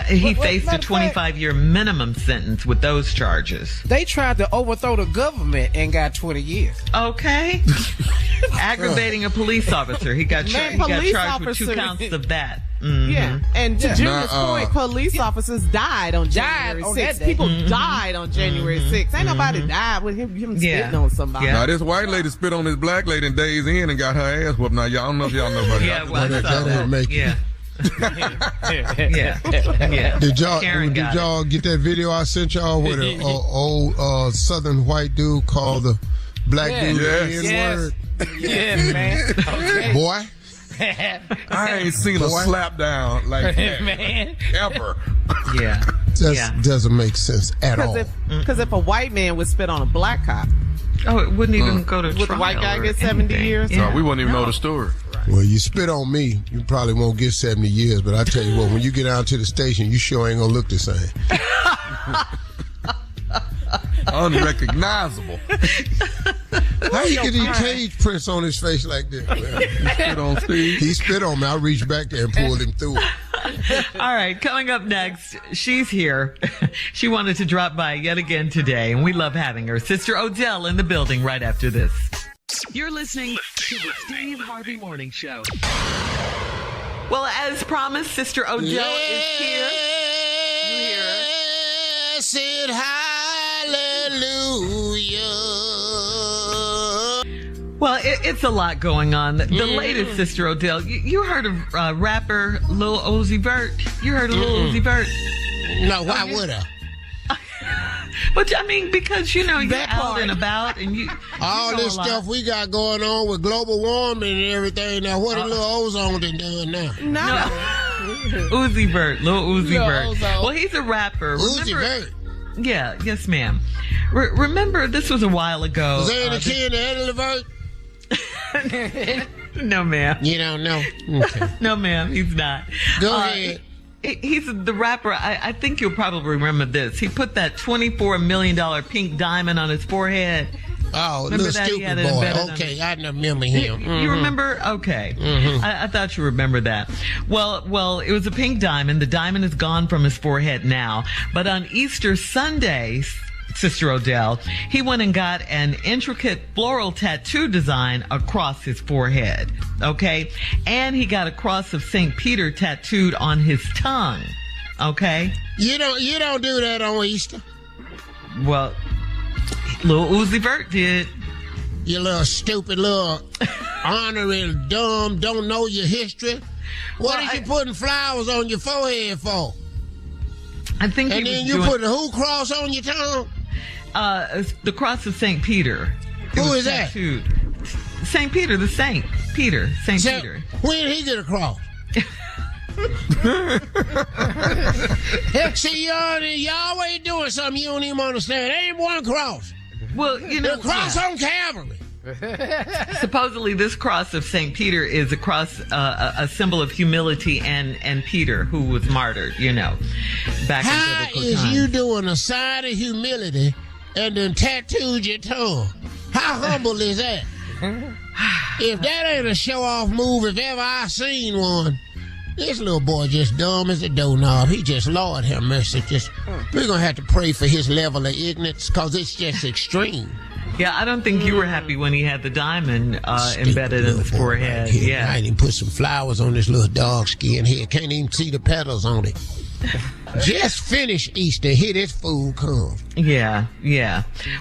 Speaker 12: He faced a 25-year minimum sentence with those charges.
Speaker 11: They tried to overthrow the government and got 20 years.
Speaker 12: Okay. Aggravating a police officer. He got charged with 2 counts of that. Mm-hmm.
Speaker 14: Yeah, and to Junior's point, police officers died on January 6th. People died on January 6th. Ain't nobody died with him spitting on somebody.
Speaker 16: Now, this white lady spit on this black lady in Days Inn and got her ass whooped. Now, y'all don't know if y'all know about that.
Speaker 12: Yeah, well,
Speaker 1: that ain't make it.
Speaker 12: Yeah.
Speaker 1: Did y'all get that video I sent y'all with an old Southern white dude called the black dude the N-word?
Speaker 11: Yeah, man. Okay.
Speaker 1: Boy.
Speaker 16: I ain't seen a slap down like that,
Speaker 11: man.
Speaker 16: ever.
Speaker 12: Yeah.
Speaker 1: Doesn't make sense at all.
Speaker 14: Because if a white man would spit on a black cop,
Speaker 12: it wouldn't even go to trial.
Speaker 14: Would the white guy get 70 years?
Speaker 16: Yeah. No, we wouldn't even know the story.
Speaker 1: Well, you spit on me, you probably won't get 70 years, but I tell you what, when you get out to the station, you sure ain't gonna look the same.
Speaker 16: Unrecognizable.
Speaker 1: How you get these cage prints on his face like this?
Speaker 16: He spit on Steve.
Speaker 1: He spit on me. I reached back there and pulled him through it.
Speaker 12: All right, coming up next, she's here. She wanted to drop by yet again today, and we love having her. Sister Odell in the building right after this.
Speaker 2: You're listening to the Steve Harvey Morning Show.
Speaker 12: Well, as promised, Sister Odell is here. You hear her.
Speaker 1: Said hallelujah.
Speaker 12: Well, it's a lot going on. The latest, Sister Odell, you heard of rapper Lil Uzi Vert? You heard of Lil Uzi Vert?
Speaker 1: No, why would I?
Speaker 12: But I mean, because you're out and about, and
Speaker 1: all this stuff we got going on with global warming and everything. Now, what is Lil Ozone doing now?
Speaker 14: No.
Speaker 12: Uzi Vert, Lil Uzi Vert. Well, he's a rapper.
Speaker 1: Uzi Vert.
Speaker 12: Yeah, yes, ma'am. Remember, this was a while ago.
Speaker 1: Was there any kid in the Levert?
Speaker 12: No, ma'am.
Speaker 1: You don't know? Okay.
Speaker 12: No, ma'am, he's not.
Speaker 1: Go ahead.
Speaker 12: He's the rapper. I think you'll probably remember this. He put that $24 million pink diamond on his forehead.
Speaker 1: Oh, little stupid boy. Okay, I remember him.
Speaker 12: You remember? Okay. I thought you remember that. Well, it was a pink diamond. The diamond is gone from his forehead now. But on Easter Sunday, Sister Odell, he went and got an intricate floral tattoo design across his forehead. Okay? And he got a cross of St. Peter tattooed on his tongue. Okay?
Speaker 1: You don't do that on Easter.
Speaker 12: Well, Lil Uzi Vert did.
Speaker 1: You little stupid little honorary dumb, don't know your history. What are you putting flowers on your forehead for?
Speaker 12: I think
Speaker 1: and then you put a who cross on your tongue?
Speaker 12: The cross of St. Peter.
Speaker 1: Who is that?
Speaker 12: St. Peter, the saint. Peter, St. Peter.
Speaker 1: When did he get a cross? See, y'all ain't doing something you don't even understand. There ain't one cross.
Speaker 12: Well,
Speaker 1: the cross on Calvary.
Speaker 12: Supposedly, this cross of St. Peter is a cross, a symbol of humility and Peter, who was martyred, back in biblical times.
Speaker 1: How is you doing a sign of humility and then tattooed your tongue? How humble is that? If that ain't a show-off move, if ever I seen one, this little boy just dumb as a doorknob. He just, Lord have mercy. We're going to have to pray for his level of ignorance because it's just extreme.
Speaker 12: Yeah, I don't think you were happy when he had the diamond embedded in his forehead.
Speaker 1: Right, yeah, I didn't put some flowers on this little dog skin here. Can't even see the petals on it. Just finished Easter. Here this fool come.
Speaker 12: Yeah.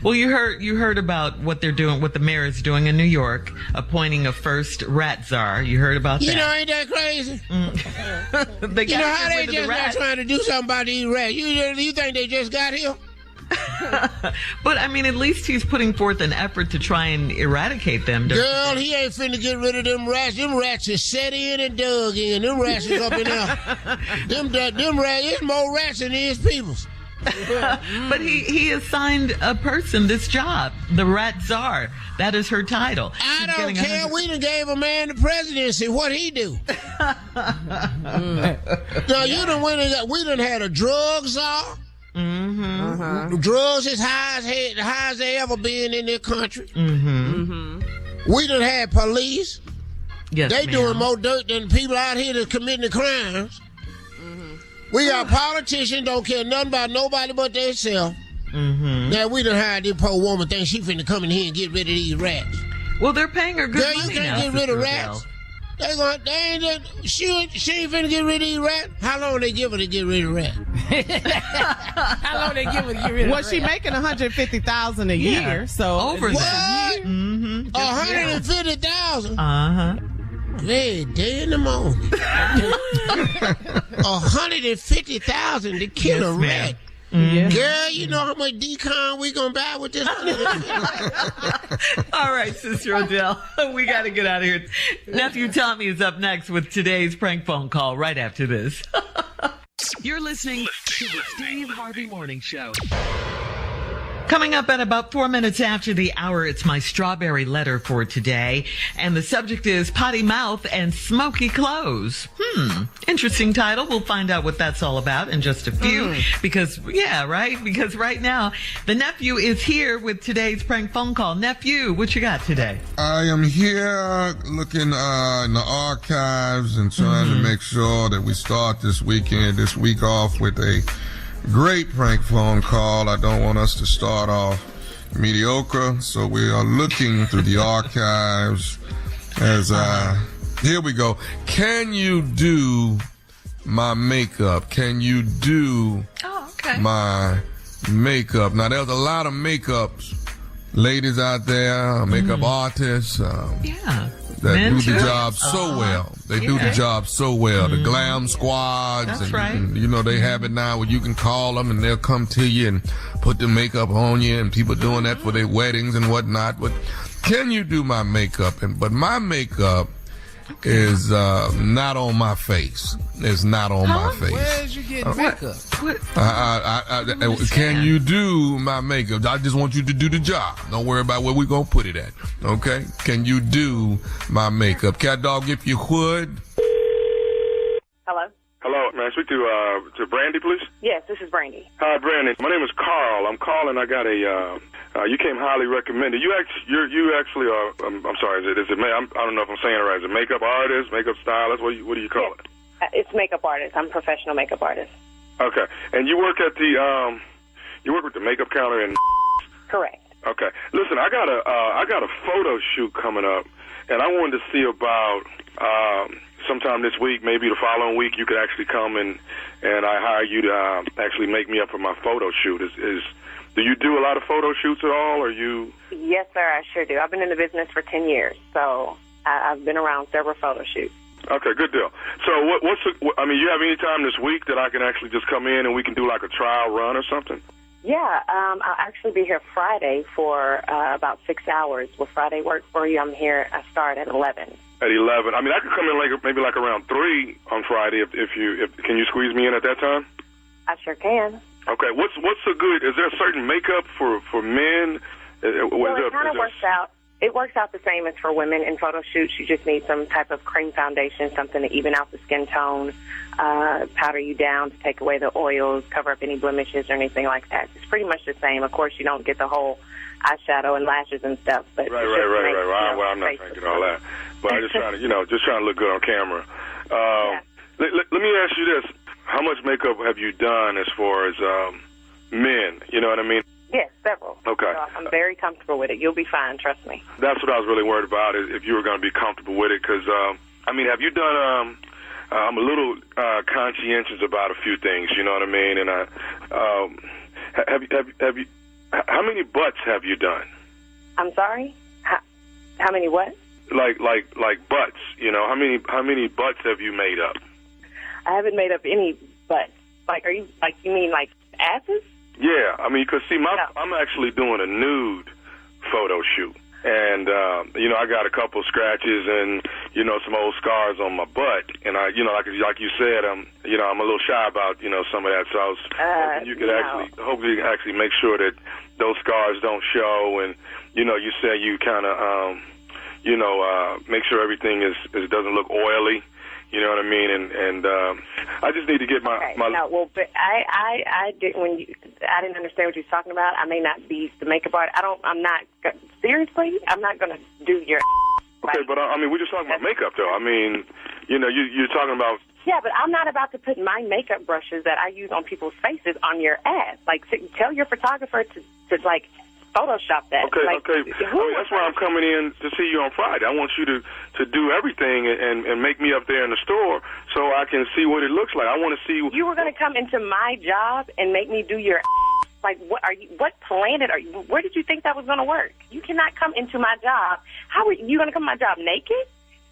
Speaker 12: Well, you heard about what they're doing, what the mayor is doing in New York, appointing a first rat czar. You heard about that?
Speaker 1: Ain't that crazy? How they just not trying to do something about these rats? You think they just got here?
Speaker 12: But I mean, at least he's putting forth an effort to try and eradicate them.
Speaker 1: Girl, he ain't finna get rid of them rats. Them rats is set in and dug in. Them rats is up in there. Them rats, there's more rats than there's people.
Speaker 12: But he assigned a person this job, the rat czar. That is her title.
Speaker 1: I don't care. We done gave a man the presidency. What'd he do? No, we done had a drug czar. Drugs as high as they ever been in this country. We done had police.
Speaker 12: Yes,
Speaker 1: they doing more dirt than people out here that's committing the crimes. We got politicians don't care nothing about nobody but themselves. Now we done hired this poor woman think she finna come in here and get rid of these rats.
Speaker 12: Well, they're paying her good money.
Speaker 1: You can't get rid of rats. She ain't finna get rid of these rats. How long they give her to get rid of rats?
Speaker 11: How long they give her to get rid of rats?
Speaker 14: Well, she making $150,000 a year, so
Speaker 12: over that.
Speaker 1: $150,000.
Speaker 17: Hey, day in the morning. $150,000 to kill a rat.
Speaker 12: Mm-hmm.
Speaker 17: Girl, you know how much decon we gonna buy with this?
Speaker 12: All right, Sister Odell, we got to get out of here. Nephew Tommy is up next with today's prank phone call right after this.
Speaker 2: You're listening to the Steve Harvey Morning Show.
Speaker 12: Coming up at about 4 minutes after the hour, it's my strawberry letter for today. And the subject is potty mouth and smoky clothes. Interesting title. We'll find out what that's all about in just a few. Because right now, the nephew is here with today's prank phone call. Nephew, what you got today?
Speaker 13: I am here looking in the archives and trying to make sure that we start this week off with a great prank phone call. I don't want us to start off mediocre, so we are looking through the archives as here we go. Can you do my makeup? Can you do my makeup? Now, there's a lot of makeups, ladies out there, makeup artists. That do the job so well. They do the job so well. The glam squads. And you know, they have it now where you can call them and they'll come to you and put the makeup on you, and people doing that for their weddings and whatnot. But can you do my makeup? But my makeup is not on my face. It's not on my face.
Speaker 11: Where did you get makeup?
Speaker 13: Can you do my makeup? I just want you to do the job. Don't worry about where we're going to put it at. Okay? Can you do my makeup? Cat Dog, if you would.
Speaker 18: Hello?
Speaker 19: Hello. May I speak to Brandy, please?
Speaker 18: Yes, this is Brandy.
Speaker 19: Hi, Brandy. My name is Carl. I'm calling. I got a... you came highly recommended. You actually are. I'm sorry. Is it? I don't know if I'm saying it right. Is it makeup artist, makeup stylist? What do you call it?
Speaker 18: It's makeup artist. I'm a professional makeup artist.
Speaker 19: Okay. And you work at the you work with the makeup counter in.
Speaker 18: Correct.
Speaker 19: Okay. Listen, I got a photo shoot coming up, and I wanted to see about sometime this week, maybe the following week, you could actually come and I hire you to actually make me up for my photo shoot. Do you do a lot of photo shoots at all, or you?
Speaker 18: Yes, sir, I sure do. I've been in the business for 10 years, so I've been around several photo shoots.
Speaker 19: Okay, good deal. So you have any time this week that I can actually just come in and we can do like a trial run or something?
Speaker 18: Yeah, I'll actually be here Friday for about 6 hours. Will Friday work for you? I'm here. I start at 11.
Speaker 19: At 11. I mean, I could come in maybe around 3 on Friday if can you squeeze me in at that time?
Speaker 18: I sure can.
Speaker 19: Okay, what's so good? Is there a certain makeup for men?
Speaker 18: Well, it kind of works out. It works out the same as for women in photo shoots. You just need some type of cream foundation, something to even out the skin tone, powder you down to take away the oils, cover up any blemishes or anything like that. It's pretty much the same. Of course, you don't get the whole eyeshadow and lashes and stuff. But
Speaker 19: right. Well, I'm not trying to get all that. But I'm just trying to look good on camera. Let me ask you this. How much makeup have you done as far as men? You know what I mean?
Speaker 18: Yes, several.
Speaker 19: Okay.
Speaker 18: So I'm very comfortable with it. You'll be fine, trust me.
Speaker 19: That's what I was really worried about, is if you were going to be comfortable with it. Because, have you done, I'm a little conscientious about a few things, you know what I mean? And have you, how many butts have you done?
Speaker 18: I'm sorry? How many what?
Speaker 19: Like butts, you know, how many butts have you made up?
Speaker 18: I haven't made up any butts. You mean asses?
Speaker 19: Yeah, I mean, because, see, I'm actually doing a nude photo shoot. And, I got a couple scratches and, some old scars on my butt. And, like you said, I'm a little shy about, some of that. So I was hoping you could actually make sure that those scars don't show. And, you said you kind of, make sure everything doesn't look oily. You know what I mean? And I just need to get my.
Speaker 18: No, well, but I didn't I didn't understand what you were talking about. I may not be the makeup artist. Seriously, I'm not going to do your.
Speaker 19: Okay, but we're just talking about makeup, though. I mean, you're talking about.
Speaker 18: Yeah, but I'm not about to put my makeup brushes that I use on people's faces on your ass. Tell your photographer to Photoshop that.
Speaker 19: Okay. That's why I'm coming in to see you on Friday. I want you to do everything and make me up there in the store so I can see what it looks like. I want to see.
Speaker 18: You were going to come into my job and make me do your what planet are you? Where did you think that was going to work? You cannot come into my job. How are you going to come to my job naked?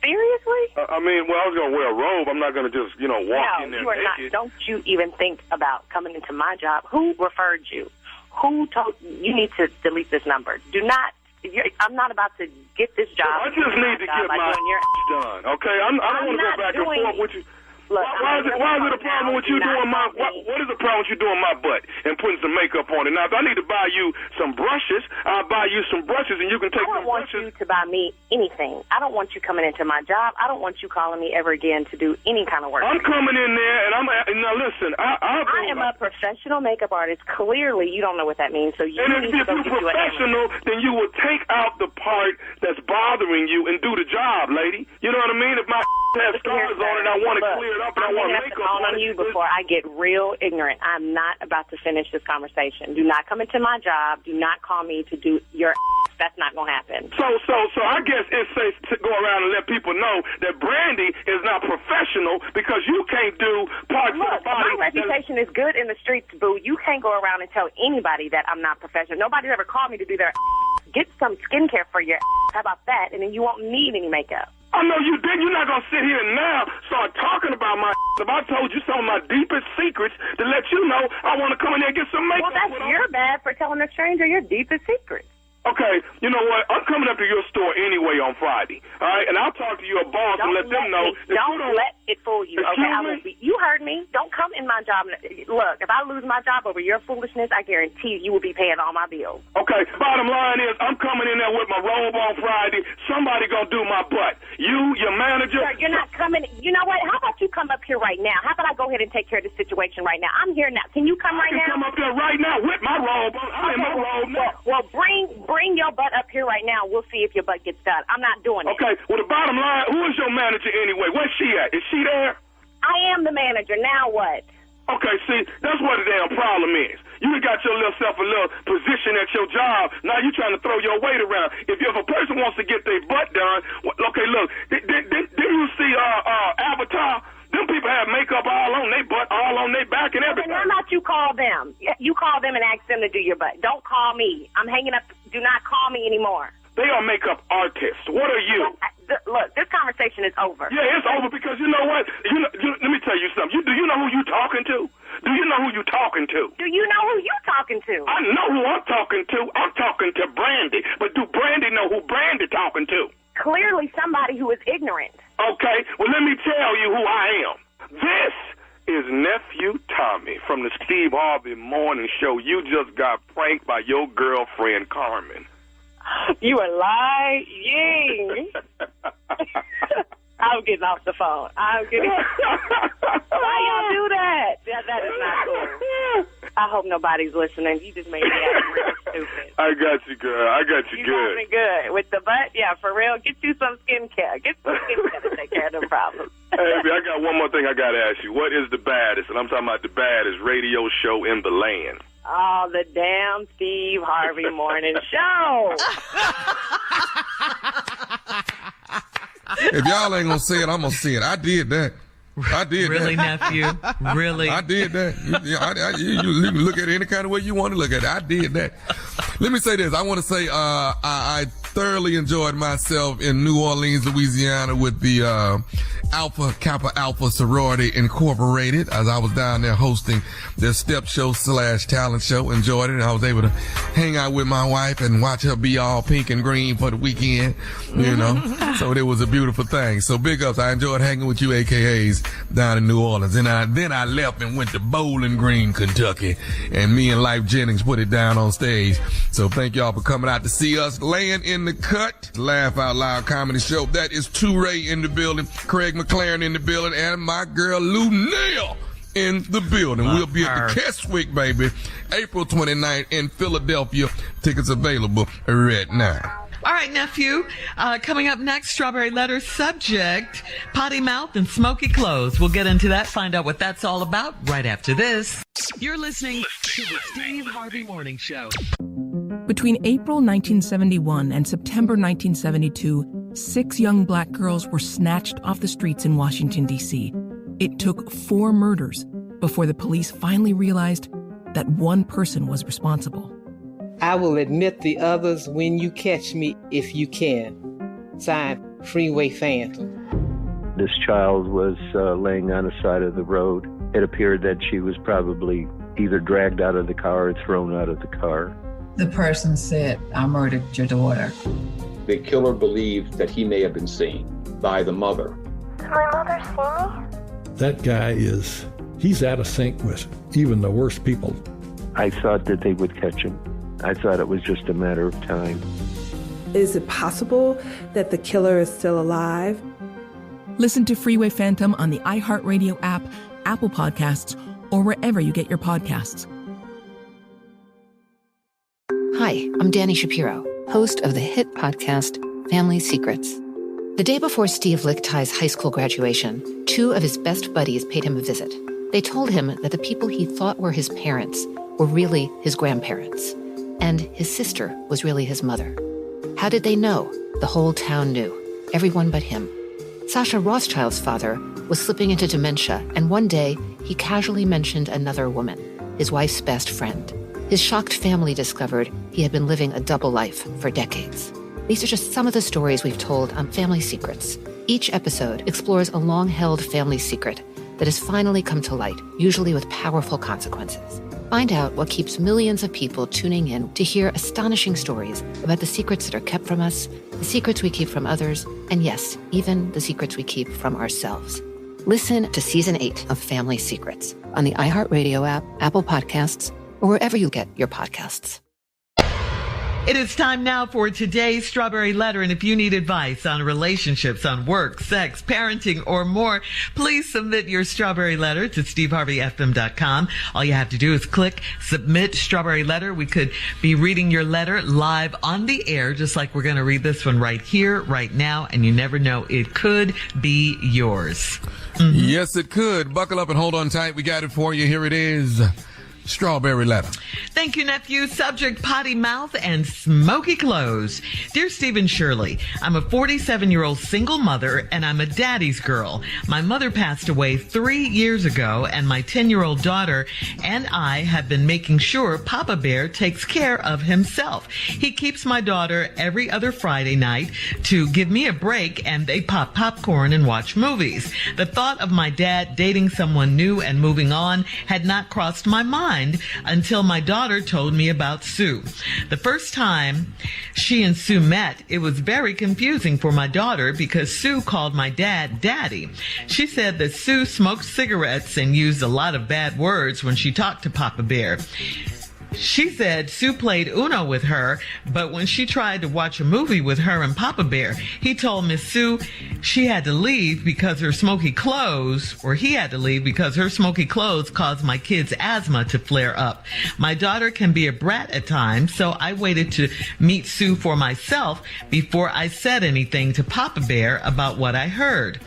Speaker 18: Seriously?
Speaker 19: I was going to wear a robe. I'm not going to just, walk in there
Speaker 18: you are
Speaker 19: naked.
Speaker 18: not. Don't you even think about coming into my job. Who referred you? Who told you need to delete this number? Do not. I'm not about to get this job.
Speaker 19: I just need to get my done, okay? I don't want to go back and forth with you.
Speaker 18: Look,
Speaker 19: why is it a problem with you doing my? What is the problem with you doing my butt and putting some makeup on it? Now, if I need to buy you some brushes, I'll buy you some brushes, and you can take.
Speaker 18: I don't want you to buy me anything. I don't want you coming into my job. I don't want you calling me ever again to do any kind of work.
Speaker 19: I'm coming in there, and now listen. I
Speaker 18: am a professional makeup artist. Clearly, you don't know what that means. So you
Speaker 19: need to go get you an professional, then you will take out the part that's bothering you and do the job, lady. You know what I mean? If my has scars on it, I want to clear it up, and I want to make up
Speaker 18: on you before I get real ignorant. I'm not about to finish this conversation. Do not come into my job. Do not call me to do your. That's not going to happen.
Speaker 19: So I guess it's safe to go around and let people know that Brandy is not professional because you can't do parts of the body.
Speaker 18: My reputation is good in the streets, boo. You can't go around and tell anybody that I'm not professional. Nobody's ever called me to do their. Get some skincare for your. How about that? And then you won't need any makeup.
Speaker 19: I know you did. You're not going to sit here and now start talking about my. If I told you some of my deepest secrets to let you know, I want to come in there and get some makeup.
Speaker 18: Well, that's your bad for telling a stranger your deepest secrets.
Speaker 19: Okay, you know what? I'm coming up to your store anyway on Friday, all right? And I'll talk to your boss and let them know.
Speaker 18: Don't let it fool you, okay? You heard me. Don't come in my job. Look, if I lose my job over your foolishness, I guarantee you will be paying all my bills.
Speaker 19: Okay, bottom line is I'm coming in there with my robe on Friday. Somebody going to do my butt. You, your manager.
Speaker 18: Sir, you're not coming. You know what? How about you come up here right now? How about I go ahead and take care of this situation right now? I'm here now. Can you come right now?
Speaker 19: I can come up there right now with my robe on. I'm in my robe now.
Speaker 18: Well, bring your butt up here right now. We'll see if your butt gets done. I'm not doing it.
Speaker 19: Okay, well, the bottom line, who is your manager anyway? Where's she at? Is she there?
Speaker 18: I am the manager. Now what?
Speaker 19: Okay, see, that's what the damn problem is. You got your little self a little position at your job. Now you trying to throw your weight around. If a person wants to get their butt done, okay, look, didn't you see Avatar? Them people have makeup all on their butt, all on their back and everything.
Speaker 18: How about you call them? You call them and ask them to do your butt. Don't call me. I'm hanging up. Do not call me anymore.
Speaker 19: They are makeup artists. What are you?
Speaker 18: Look, this conversation is over.
Speaker 19: Yeah, it's over because you know what? Let me tell you something. Do you know who you talking to? Do you know who you talking to?
Speaker 18: Do you know who you talking to?
Speaker 19: I know who I'm talking to. I'm talking to Brandy. But do Brandy know who Brandy talking to?
Speaker 18: Clearly somebody who is ignorant.
Speaker 19: Okay, well, let me tell you who I am. This is Nephew Tommy from the Steve Harvey Morning Show. You just got pranked by your girlfriend, Carmen.
Speaker 18: You are lying. I'm getting off the phone. Why y'all do that? That is not cool. I hope nobody's listening. You just made me act real stupid.
Speaker 19: I got you, girl. I got you good.
Speaker 18: You got me good. With the butt, yeah, for real. Get you some skincare. Get some skincare to take care of them problems.
Speaker 19: Hey, I got one more thing I got to ask you. What is the baddest, and I'm talking about the baddest radio show in the land?
Speaker 18: Oh, the damn Steve Harvey Morning Show.
Speaker 16: If y'all ain't gonna say it, I'm gonna say it. I did that.
Speaker 12: Really, nephew? Really?
Speaker 16: I did that. You can look at it any kind of way you want to look at it. I did that. Let me say this. I want to say I thoroughly enjoyed myself in New Orleans, Louisiana with the Alpha Kappa Alpha Sorority Incorporated as I was down there hosting their step show / talent show. Enjoyed it. And I was able to hang out with my wife and watch her be all pink and green for the weekend, you know. So it was a beautiful thing. So big ups. I enjoyed hanging with you AKAs down in New Orleans. And then I left and went to Bowling Green, Kentucky. And me and Life Jennings put it down on stage. So thank y'all for coming out to see us laying in the cut. Laugh Out Loud Comedy Show. That is Ray in the building, Craig McLaren in the building, and my girl Lou Nail in the building. We'll be at the Keswick, baby, April 29th in Philadelphia. Tickets available right now.
Speaker 12: All right, nephew. Coming up next, Strawberry Letter subject, potty mouth and smoky clothes. We'll get into that, find out what that's all about right after this.
Speaker 2: You're listening to the Steve Harvey Morning Show.
Speaker 3: Between April 1971 and September 1972, 6 young black girls were snatched off the streets in Washington, D.C. It took 4 murders before the police finally realized that one person was responsible.
Speaker 4: I will admit the others when you catch me if you can. Signed, freeway phantom.
Speaker 5: This child was laying on the side of the road. It appeared that she was probably either dragged out of the car or thrown out of the car.
Speaker 6: The person said, I murdered your daughter.
Speaker 7: The killer believed that he may have been seen by the mother.
Speaker 8: Did my mother see me?
Speaker 9: That guy he's out of sync with even the worst people.
Speaker 5: I thought that they would catch him. I thought it was just a matter of time.
Speaker 10: Is it possible that the killer is still alive?
Speaker 3: Listen to Freeway Phantom on the iHeartRadio app, Apple Podcasts, or wherever you get your podcasts.
Speaker 15: Hi, I'm Danny Shapiro, host of the hit podcast, Family Secrets. The day before Steve Lichthi's high school graduation, two of his best buddies paid him a visit. They told him that the people he thought were his parents were really his grandparents, and his sister was really his mother. How did they know? The whole town knew, everyone but him. Sasha Rothschild's father was slipping into dementia, and one day he casually mentioned another woman, his wife's best friend. His shocked family discovered he had been living a double life for decades. These are just some of the stories we've told on Family Secrets. Each episode explores a long-held family secret that has finally come to light, usually with powerful consequences. Find out what keeps millions of people tuning in to hear astonishing stories about the secrets that are kept from us, the secrets we keep from others, and yes, even the secrets we keep from ourselves. Listen to Season 8 of Family Secrets on the iHeartRadio app, Apple Podcasts, or wherever you get your podcasts.
Speaker 12: It is time now for today's Strawberry Letter, and if you need advice on relationships, on work, sex, parenting, or more, please submit your Strawberry Letter to steveharveyfm.com. All you have to do is click Submit Strawberry Letter. We could be reading your letter live on the air, just like we're going to read this one right here, right now, and you never know, it could be yours.
Speaker 16: Mm-hmm. Yes, it could. Buckle up and hold on tight. We got it for you. Here it is. Strawberry Letter.
Speaker 12: Thank you, nephew. Subject, potty mouth and smoky clothes. Dear Steve and Shirley, I'm a 47-year-old single mother and I'm a daddy's girl. My mother passed away 3 years ago and my 10-year-old daughter and I have been making sure Papa Bear takes care of himself. He keeps my daughter every other Friday night to give me a break and they pop popcorn and watch movies. The thought of my dad dating someone new and moving on had not crossed my mind until my daughter told me about Sue. The first time she and Sue met, it was very confusing for my daughter because Sue called my dad Daddy. She said that Sue smoked cigarettes and used a lot of bad words when she talked to Papa Bear. She said Sue played Uno with her, but when she tried to watch a movie with her and Papa Bear, he told Miss Sue she had to leave because her smoky clothes, or he had to leave because her smoky clothes caused my kids' asthma to flare up. My daughter can be a brat at times, so I waited to meet Sue for myself before I said anything to Papa Bear about what I heard.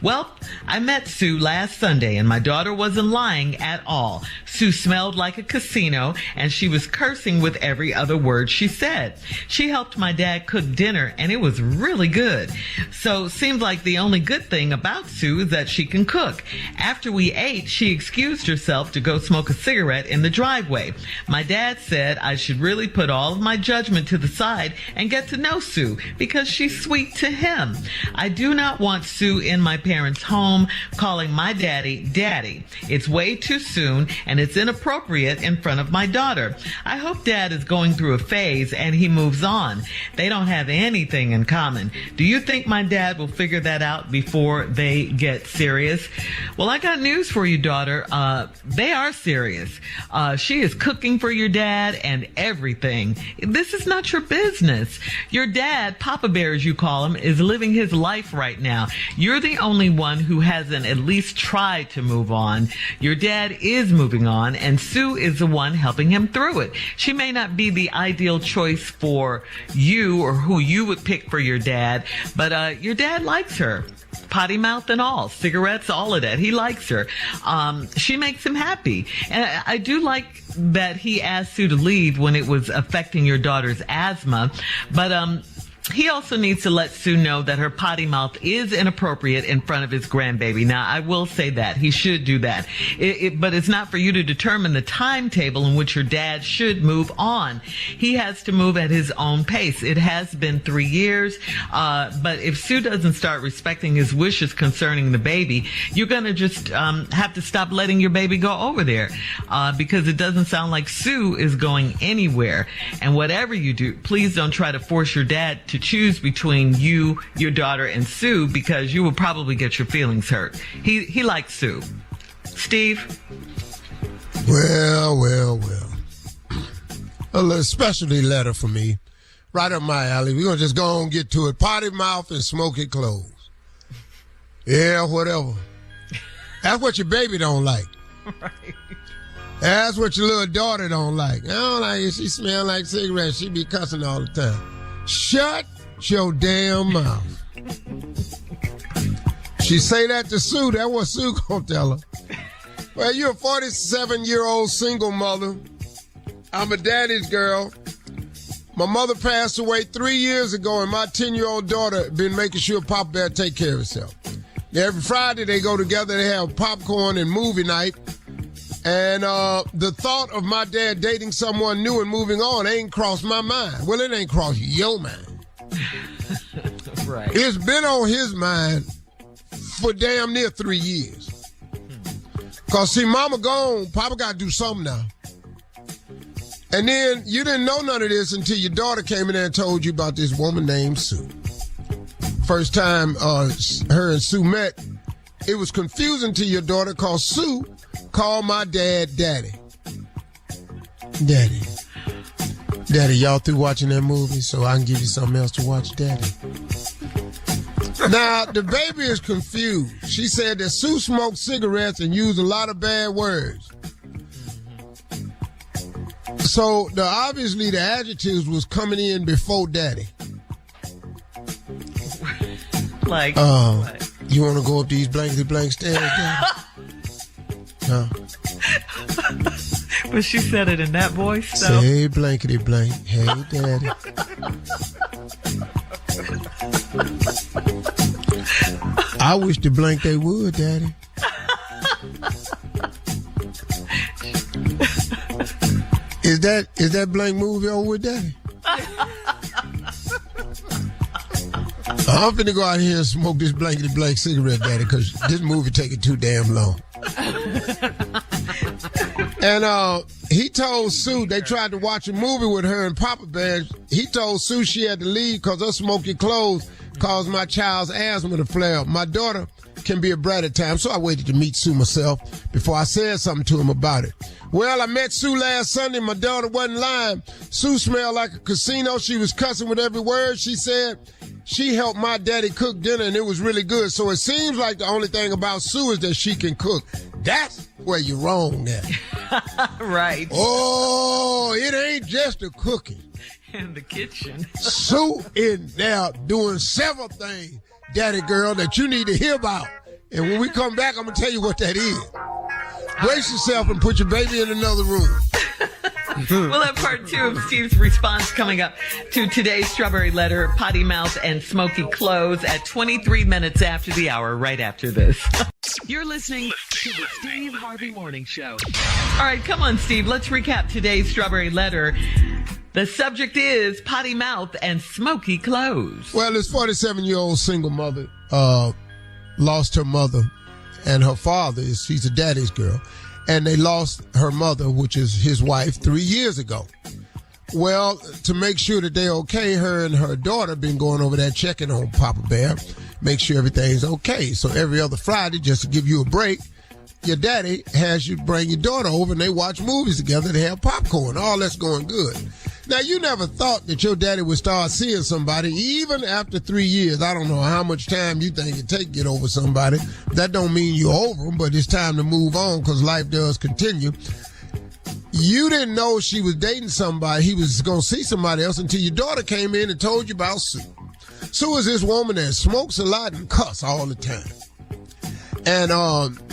Speaker 12: Well, I met Sue last Sunday, and my daughter wasn't lying at all. Sue smelled like a casino, and she was cursing with every other word she said. She helped my dad cook dinner, and it was really good. So, seems like the only good thing about Sue is that she can cook. After we ate, she excused herself to go smoke a cigarette in the driveway. My dad said I should really put all of my judgment to the side and get to know Sue, because she's sweet to him. I do not want Sue in my parents' home calling my daddy Daddy. It's way too soon, and it's inappropriate in front of my daughter. I hope Dad is going through a phase and he moves on. They don't have anything in common. Do you think my dad will figure that out before they get serious? Well, I got news for you, daughter. They are serious. She is cooking for your dad and everything. This is not your business. Your dad, Papa Bear as you call him, is living his life right now. You're the only one who hasn't at least tried to move on. Your dad is moving on, and Sue is the one helping him through it. She may not be the ideal choice for you or who you would pick for your dad, but your dad likes her. Potty mouth and all, cigarettes, all of that. He likes her. She makes him happy. And I do like that he asked Sue to leave when it was affecting your daughter's asthma, but He also needs to let Sue know that her potty mouth is inappropriate in front of his grandbaby. Now, I will say that. He should do that. But it's not for you to determine the timetable in which your dad should move on. He has to move at his own pace. It has been 3 years. But if Sue doesn't start respecting his wishes concerning the baby, you're going to just have to stop letting your baby go over there. Because it doesn't sound like Sue is going anywhere. And whatever you do, please don't try to force your dad to choose between you, your daughter, and Sue, because you will probably get your feelings hurt. He likes Sue. Steve?
Speaker 1: Well. A specialty letter for me. Right up my alley. We're going to just go on and get to it. Potty mouth and smoky clothes. Yeah, whatever. That's what your baby don't like.
Speaker 12: Right.
Speaker 1: That's what your little daughter don't like. I don't like it. She smell like cigarettes. She be cussing all the time. Shut your damn mouth. She say that to Sue. That's what Sue gonna tell her. Well, you're a 47-year-old single mother. I'm a daddy's girl. My mother passed away 3 years ago, and my 10-year-old daughter been making sure Papa Bear take care of herself. Every Friday they go together. They have popcorn and movie night. And the thought of my dad dating someone new and moving on ain't crossed my mind. Well, it ain't crossed your mind.
Speaker 12: Right.
Speaker 1: It's been on his mind for damn near 3 years. Because, see, Mama gone, Papa got to do something now. And then you didn't know none of this until your daughter came in there and told you about this woman named Sue. First time her and Sue met, it was confusing to your daughter because Sue called my dad Daddy. Daddy, y'all through watching that movie so I can give you something else to watch, Daddy? Now, the baby is confused. She said that Sue smoked cigarettes and used a lot of bad words. So, obviously, the adjectives was coming in before Daddy.
Speaker 12: Like,
Speaker 1: what? You want to go up these blankety-blank stairs, Daddy? No.
Speaker 12: But she said it in that voice, so.
Speaker 1: Say blankety-blank. Hey, Daddy. I wish the blank they would, Daddy. Is that blank movie over with, Daddy? I'm finna go out here and smoke this blankety-blank cigarette, Daddy, because this movie taking too damn long. And he told Sue, they tried to watch a movie with her and Papa Bear. He told Sue she had to leave because her smoky clothes caused my child's asthma to flare up. My daughter can be a brat at times, so I waited to meet Sue myself before I said something to him about it. Well, I met Sue last Sunday. My daughter wasn't lying. Sue smelled like a casino. She was cussing with every word she said. She helped my daddy cook dinner, and it was really good. So it seems like the only thing about Sue is that she can cook. That's where you're wrong at.
Speaker 12: Right.
Speaker 1: Oh, it ain't just the cooking.
Speaker 12: In the kitchen.
Speaker 1: Sue in there doing several things, daddy girl, that you need to hear about. And when we come back, I'm going to tell you what that is. Brace yourself and put your baby in another room.
Speaker 12: We'll have part 2 of Steve's response coming up to today's Strawberry Letter, Potty Mouth, and Smoky Clothes at 23 minutes after the hour, right after this.
Speaker 2: You're listening to the Steve Harvey Morning Show.
Speaker 12: All right, come on, Steve. Let's recap today's Strawberry Letter. The subject is potty mouth and smoky clothes.
Speaker 1: Well, this 47-year-old single mother lost her mother and her father. She's a daddy's girl. And they lost her mother, which is his wife, 3 years ago. Well, to make sure that they're okay, her and her daughter been going over there checking on Papa Bear, make sure everything's okay. So every other Friday, just to give you a break, your daddy has you bring your daughter over and they watch movies together. They have popcorn. All that's going good. Now, you never thought that your daddy would start seeing somebody even after 3 years. I don't know how much time you think it take to get over somebody. That don't mean you're over them, but it's time to move on because life does continue. You didn't know she was dating somebody. He was going to see somebody else until your daughter came in and told you about Sue. Sue is this woman that smokes a lot and cuss all the time. And,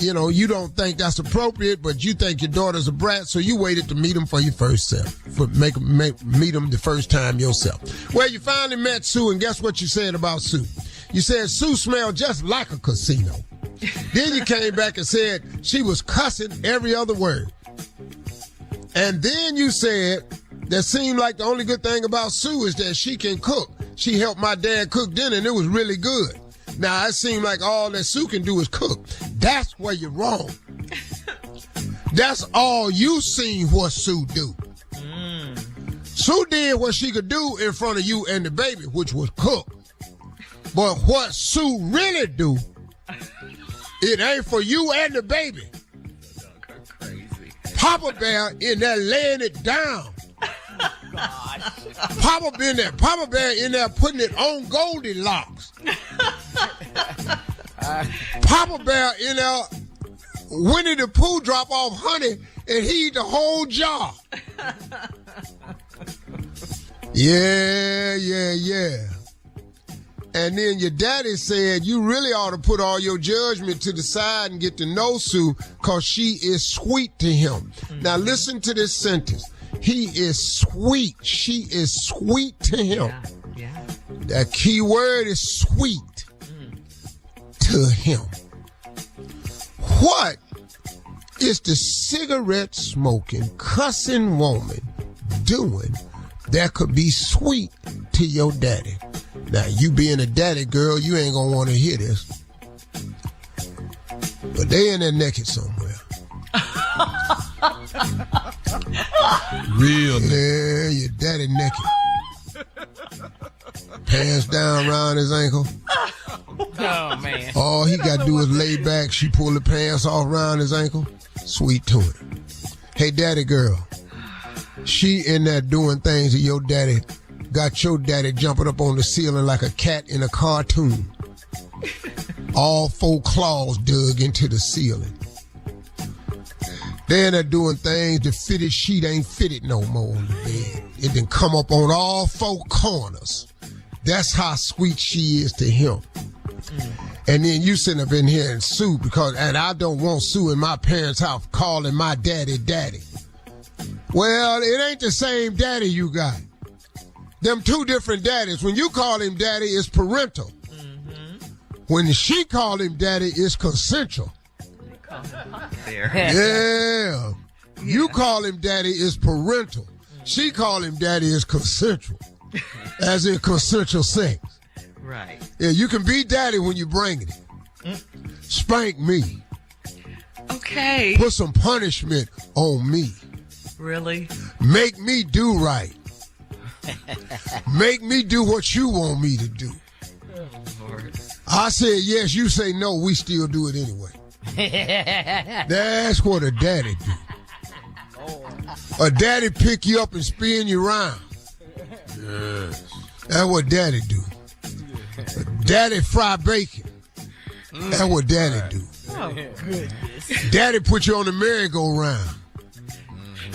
Speaker 1: you don't think that's appropriate, but you think your daughter's a brat, so you waited to meet him for your first self. Meet him the first time yourself. Well, you finally met Sue, and guess what you said about Sue? You said Sue smelled just like a casino. Then you came back and said she was cussing every other word. And then you said that seemed like the only good thing about Sue is that she can cook. She helped my dad cook dinner, and it was really good. Now, it seemed like all that Sue can do is cook. That's where you're wrong. That's all you seen what Sue do. Sue did what she could do in front of you and the baby, which was cook. But what Sue really do, it ain't for you and the baby. Papa Bear in there laying it down. Papa Bear in there putting it on Goldilocks. Papa Bear in there, Winnie the Pooh drop off honey and he eat the whole jar. Yeah. And then your daddy said you really ought to put all your judgment to the side and get to know Sue because she is sweet to him. Now listen to this sentence. He is sweet. She is sweet to him. Yeah. That key word is sweet to him. What is the cigarette smoking, cussing woman doing that could be sweet to your daddy? Now, you being a daddy girl, you ain't gonna want to hear this. But they in there naked somewhere.
Speaker 16: Real naked.
Speaker 1: Yeah, your daddy naked. Pants down around his ankle.
Speaker 11: Oh, man.
Speaker 1: All he got to do is lay back. She pull the pants off around his ankle. Sweet to him. Hey, daddy girl. She in there doing things that your daddy got your daddy jumping up on the ceiling like a cat in a cartoon. All 4 claws dug into the ceiling. Then they're doing things, the fitted sheet ain't fitted no more on the bed. It done come up on all 4 corners. That's how sweet she is to him. And then you sitting up in here and Sue and I don't want Sue in my parents' house calling my daddy daddy. Well, it ain't the same daddy you got. Them 2 different daddies. When you call him daddy, it's parental. When she called him daddy, it's consensual. Yeah. You call him daddy is parental. She call him daddy is consensual. As in consensual sex.
Speaker 12: Right.
Speaker 1: Yeah, you can be daddy when you bring it. Spank me.
Speaker 12: Okay.
Speaker 1: Put some punishment on me.
Speaker 12: Really?
Speaker 1: Make me do right. Make me do what you want me to do.
Speaker 12: Oh, Lord.
Speaker 1: I said yes, you say no, we still do it anyway. That's what a daddy do. A daddy pick you up and spin you around. Yes. That's what daddy do. Daddy fry bacon. That's what daddy do.
Speaker 12: Oh, goodness.
Speaker 1: Daddy put you on the merry-go-round.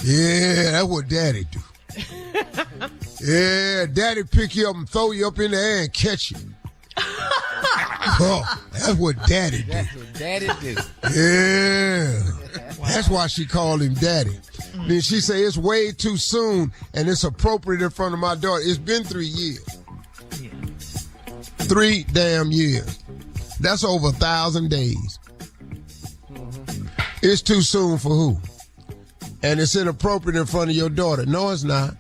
Speaker 1: Yeah, that's what daddy do. Yeah, daddy pick you up and throw you up in the air and catch you. Oh, that's what daddy do.
Speaker 11: That's what daddy do.
Speaker 1: Yeah. Wow. That's why she called him daddy. Then she say it's way too soon and it's appropriate in front of my daughter. It's been 3 years.
Speaker 12: Yeah.
Speaker 1: 3 damn years. That's over 1,000 days. It's too soon for who? And it's inappropriate in front of your daughter. No, it's not.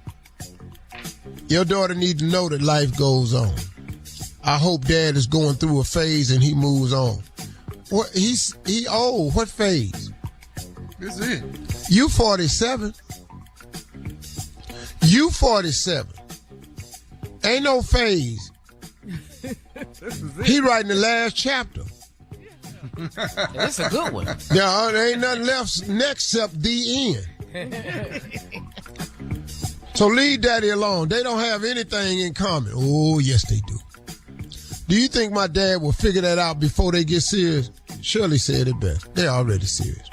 Speaker 1: Your daughter needs to know that life goes on. I hope dad is going through a phase and he moves on. What? He old. What phase?
Speaker 16: This is it.
Speaker 1: You 47. You 47. Ain't no phase. He writing the last chapter.
Speaker 11: That's a good one.
Speaker 1: Yeah, there ain't nothing left next except the end. So leave daddy alone. They don't have anything in common. Oh, yes, they do. Do you think my dad will figure that out before they get serious? Shirley said it best. They're already serious.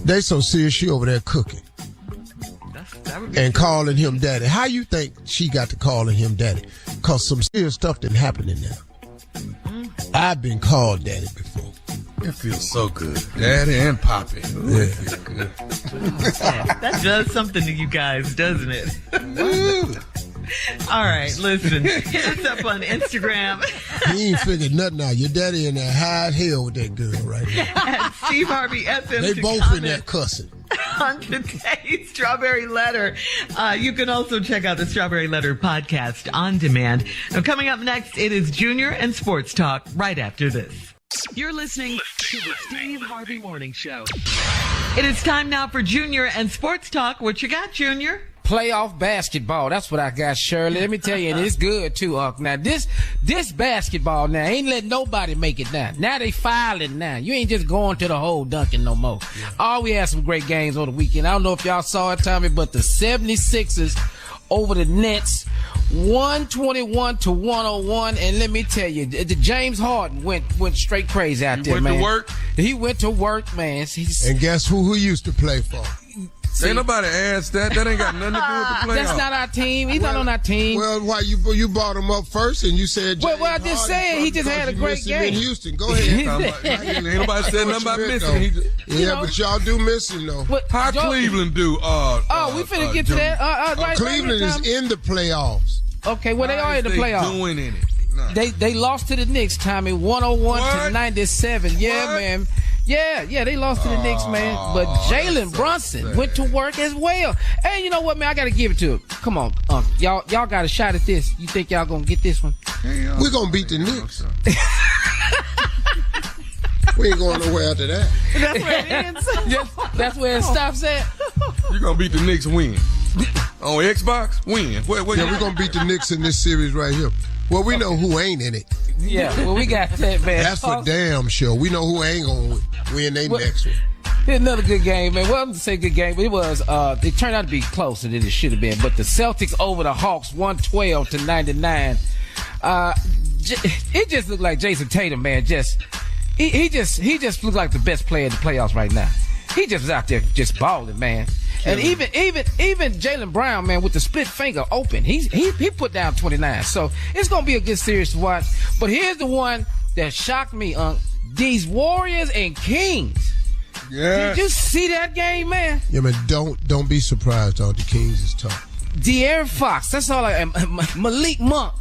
Speaker 1: They so serious she over there cooking. And calling him daddy. How you think she got to calling him daddy? Because some serious stuff didn't happen in there. I've been called daddy before.
Speaker 16: It feels so good. Daddy and Poppy. Ooh, it feels good.
Speaker 12: That does something to you guys, doesn't it? All right, listen. Hit us up on Instagram.
Speaker 1: He ain't figured nothing out. Your daddy in there high as hell with that girl right now.
Speaker 12: At Steve Harvey FM.
Speaker 1: They both in there cussing.
Speaker 12: On today's Strawberry Letter. You can also check out the Strawberry Letter podcast on demand. Now, coming up next, it is Junior and Sports Talk right after this. You're listening
Speaker 2: to the Steve Harvey Morning Show.
Speaker 12: It is time now for Junior and Sports Talk. What you got, Junior?
Speaker 11: Playoff basketball. That's what I got, Shirley. Let me tell you, and it's good too, Unc. Now this basketball now ain't letting nobody make it now. Now they filing now. You ain't just going to the hole dunking no more. Yeah. Oh, we had some great games on the weekend. I don't know if y'all saw it, Tommy, but the 76ers over the Nets, 121-101. And let me tell you, the James Harden went straight crazy out there, man.
Speaker 16: He went to work?
Speaker 11: He went to work, man.
Speaker 1: And guess who used to play for?
Speaker 16: Ain't nobody asked that. That ain't got nothing to do with the playoffs.
Speaker 11: That's not our team. He's not on our team.
Speaker 1: Well, why you brought him up first and you said James
Speaker 11: I just said he just had a great game
Speaker 1: in Houston. Go ahead.
Speaker 16: Ain't nobody said nothing about missing.
Speaker 1: But y'all do missing though.
Speaker 16: How Cleveland do?
Speaker 11: We finna get to that.
Speaker 1: Cleveland is in the playoffs.
Speaker 11: Okay, well they are in the playoffs.
Speaker 16: Doing in it. No.
Speaker 11: They lost to the Knicks, Tommy, 101-97. Yeah, man. Yeah, they lost to the Knicks, man. But Jalen Brunson went to work as well. Hey, you know what, man? I got to give it to him. Come on, y'all got a shot at this. You think y'all going to get this one?
Speaker 1: We're going to beat the Knicks. We ain't going nowhere after that.
Speaker 14: That's where it ends.
Speaker 11: That's where it stops at.
Speaker 16: You're going to beat the Knicks, win. On Xbox, win.
Speaker 1: We're going to beat the Knicks in this series right here. Well, we know who ain't in it.
Speaker 11: Yeah, well, we got that, man.
Speaker 1: That's for damn sure. We know who ain't going to win their next one.
Speaker 11: Here's another good game, man. Well, I'm going to say good game, but it turned out to be closer than it should have been. But the Celtics over the Hawks, 112-99. It just looked like Jason Tatum, man. He just looked like the best player in the playoffs right now. He just was out there just balling, man. And even Jaylen Brown, man, with the split finger open, he put down 29. So it's gonna be a good series to watch. But here's the one that shocked me, these Warriors and Kings.
Speaker 16: Yeah.
Speaker 11: Did you see that game, man?
Speaker 1: Yeah, man. Don't be surprised, dog. The Kings is tough.
Speaker 11: De'Aaron Fox, that's all Malik Monk.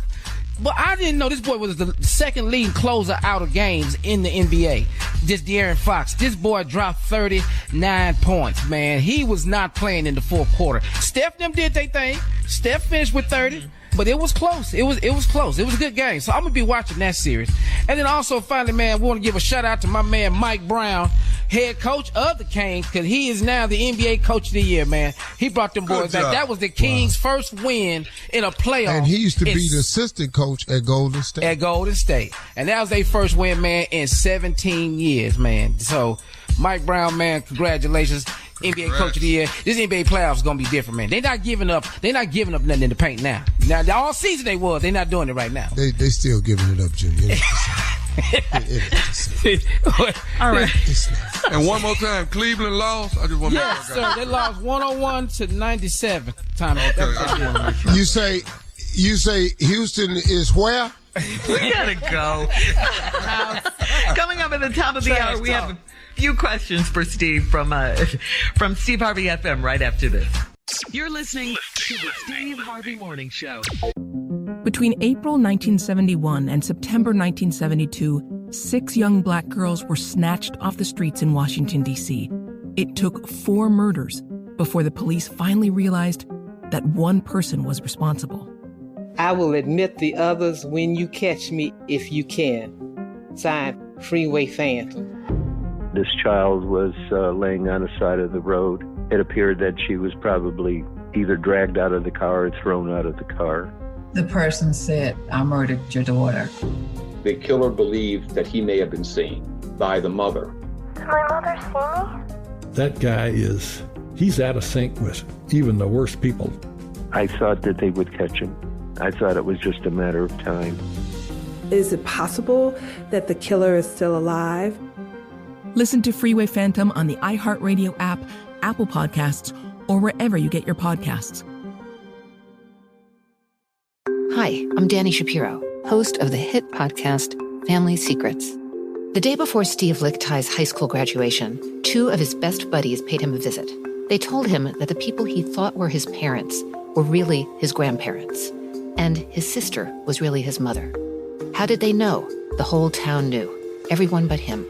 Speaker 11: But I didn't know this boy was the second leading closer out of games in the NBA. This De'Aaron Fox. This boy dropped 39 points, man. He was not playing in the fourth quarter. Steph them did their thing. Steph finished with 30. But it was close. It was close. It was a good game. So I'm going to be watching that series. And then also, finally, man, we want to give a shout-out to my man Mike Brown, head coach of the Kings, because he is now the NBA Coach of the Year, man. He brought them boys back. That was the Kings' first win in a playoff.
Speaker 1: And he used to be the assistant coach at Golden State.
Speaker 11: And that was their first win, man, in 17 years, man. So, Mike Brown, man, congratulations. NBA Coach of the Year. This NBA playoffs is gonna be different, man. They're not giving up nothing in the paint now. Now all season they're not doing it right now.
Speaker 1: They still giving it up, Junior.
Speaker 12: All right.
Speaker 16: And one more time, Cleveland lost. I just want to
Speaker 11: Yes, sir. They lost 101-97. Time.
Speaker 1: Okay. You say Houston is where?
Speaker 12: We gotta go. Coming up at the top of the hour, we have a few questions for Steve from Steve Harvey FM right after this.
Speaker 2: You're listening to the Steve Harvey Morning Show.
Speaker 3: Between April 1971 and September 1972, 6 young black girls were snatched off the streets in Washington, D.C. It took 4 murders before the police finally realized that one person was responsible.
Speaker 4: I will admit the others when you catch me if you can. Signed, Freeway Phantom.
Speaker 5: This child was laying on the side of the road. It appeared that she was probably either dragged out of the car or thrown out of the car.
Speaker 6: The person said, I murdered your daughter.
Speaker 7: The killer believed that he may have been seen by the mother.
Speaker 8: Did my mother see me?
Speaker 9: That guy he's out of sync with even the worst people.
Speaker 5: I thought that they would catch him. I thought it was just a matter of time.
Speaker 10: Is it possible that the killer is still alive?
Speaker 3: Listen to Freeway Phantom on the iHeartRadio app, Apple Podcasts, or wherever you get your podcasts.
Speaker 15: Hi, I'm Danny Shapiro, host of the hit podcast, Family Secrets. The day before Steve Lichthi's high school graduation, 2 of his best buddies paid him a visit. They told him that the people he thought were his parents were really his grandparents, and his sister was really his mother. How did they know? The whole town knew. Everyone but him.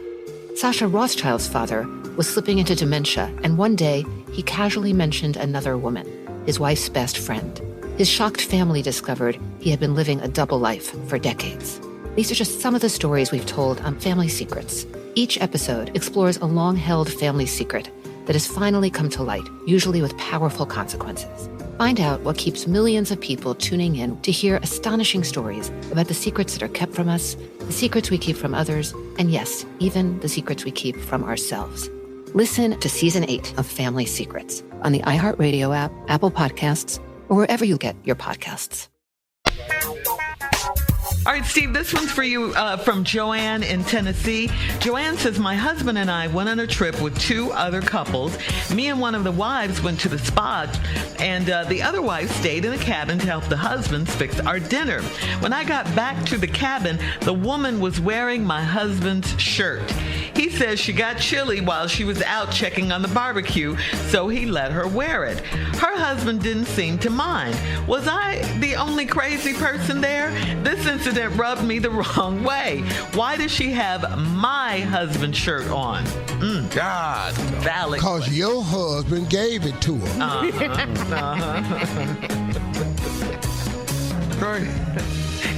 Speaker 15: Sasha Rothschild's father was slipping into dementia, and one day he casually mentioned another woman, his wife's best friend. His shocked family discovered he had been living a double life for decades. These are just some of the stories we've told on Family Secrets. Each episode explores a long-held family secret that has finally come to light, usually with powerful consequences. Find out what keeps millions of people tuning in to hear astonishing stories about the secrets that are kept from us, the secrets we keep from others, and yes, even the secrets we keep from ourselves. Listen to Season 8 of Family Secrets on the iHeartRadio app, Apple Podcasts, or wherever you get your podcasts.
Speaker 12: All right, Steve, this one's for you from Joanne in Tennessee. Joanne says, my husband and I went on a trip with 2 other couples. Me and one of the wives went to the spa, and the other wife stayed in the cabin to help the husbands fix our dinner. When I got back to the cabin, the woman was wearing my husband's shirt. He says she got chilly while she was out checking on the barbecue, so he let her wear it. Her husband didn't seem to mind. Was I the only crazy person there? This incident rubbed me the wrong way. Why does she have my husband's shirt on?
Speaker 16: God.
Speaker 12: Valid.
Speaker 1: Because your husband gave it to her.
Speaker 16: Great.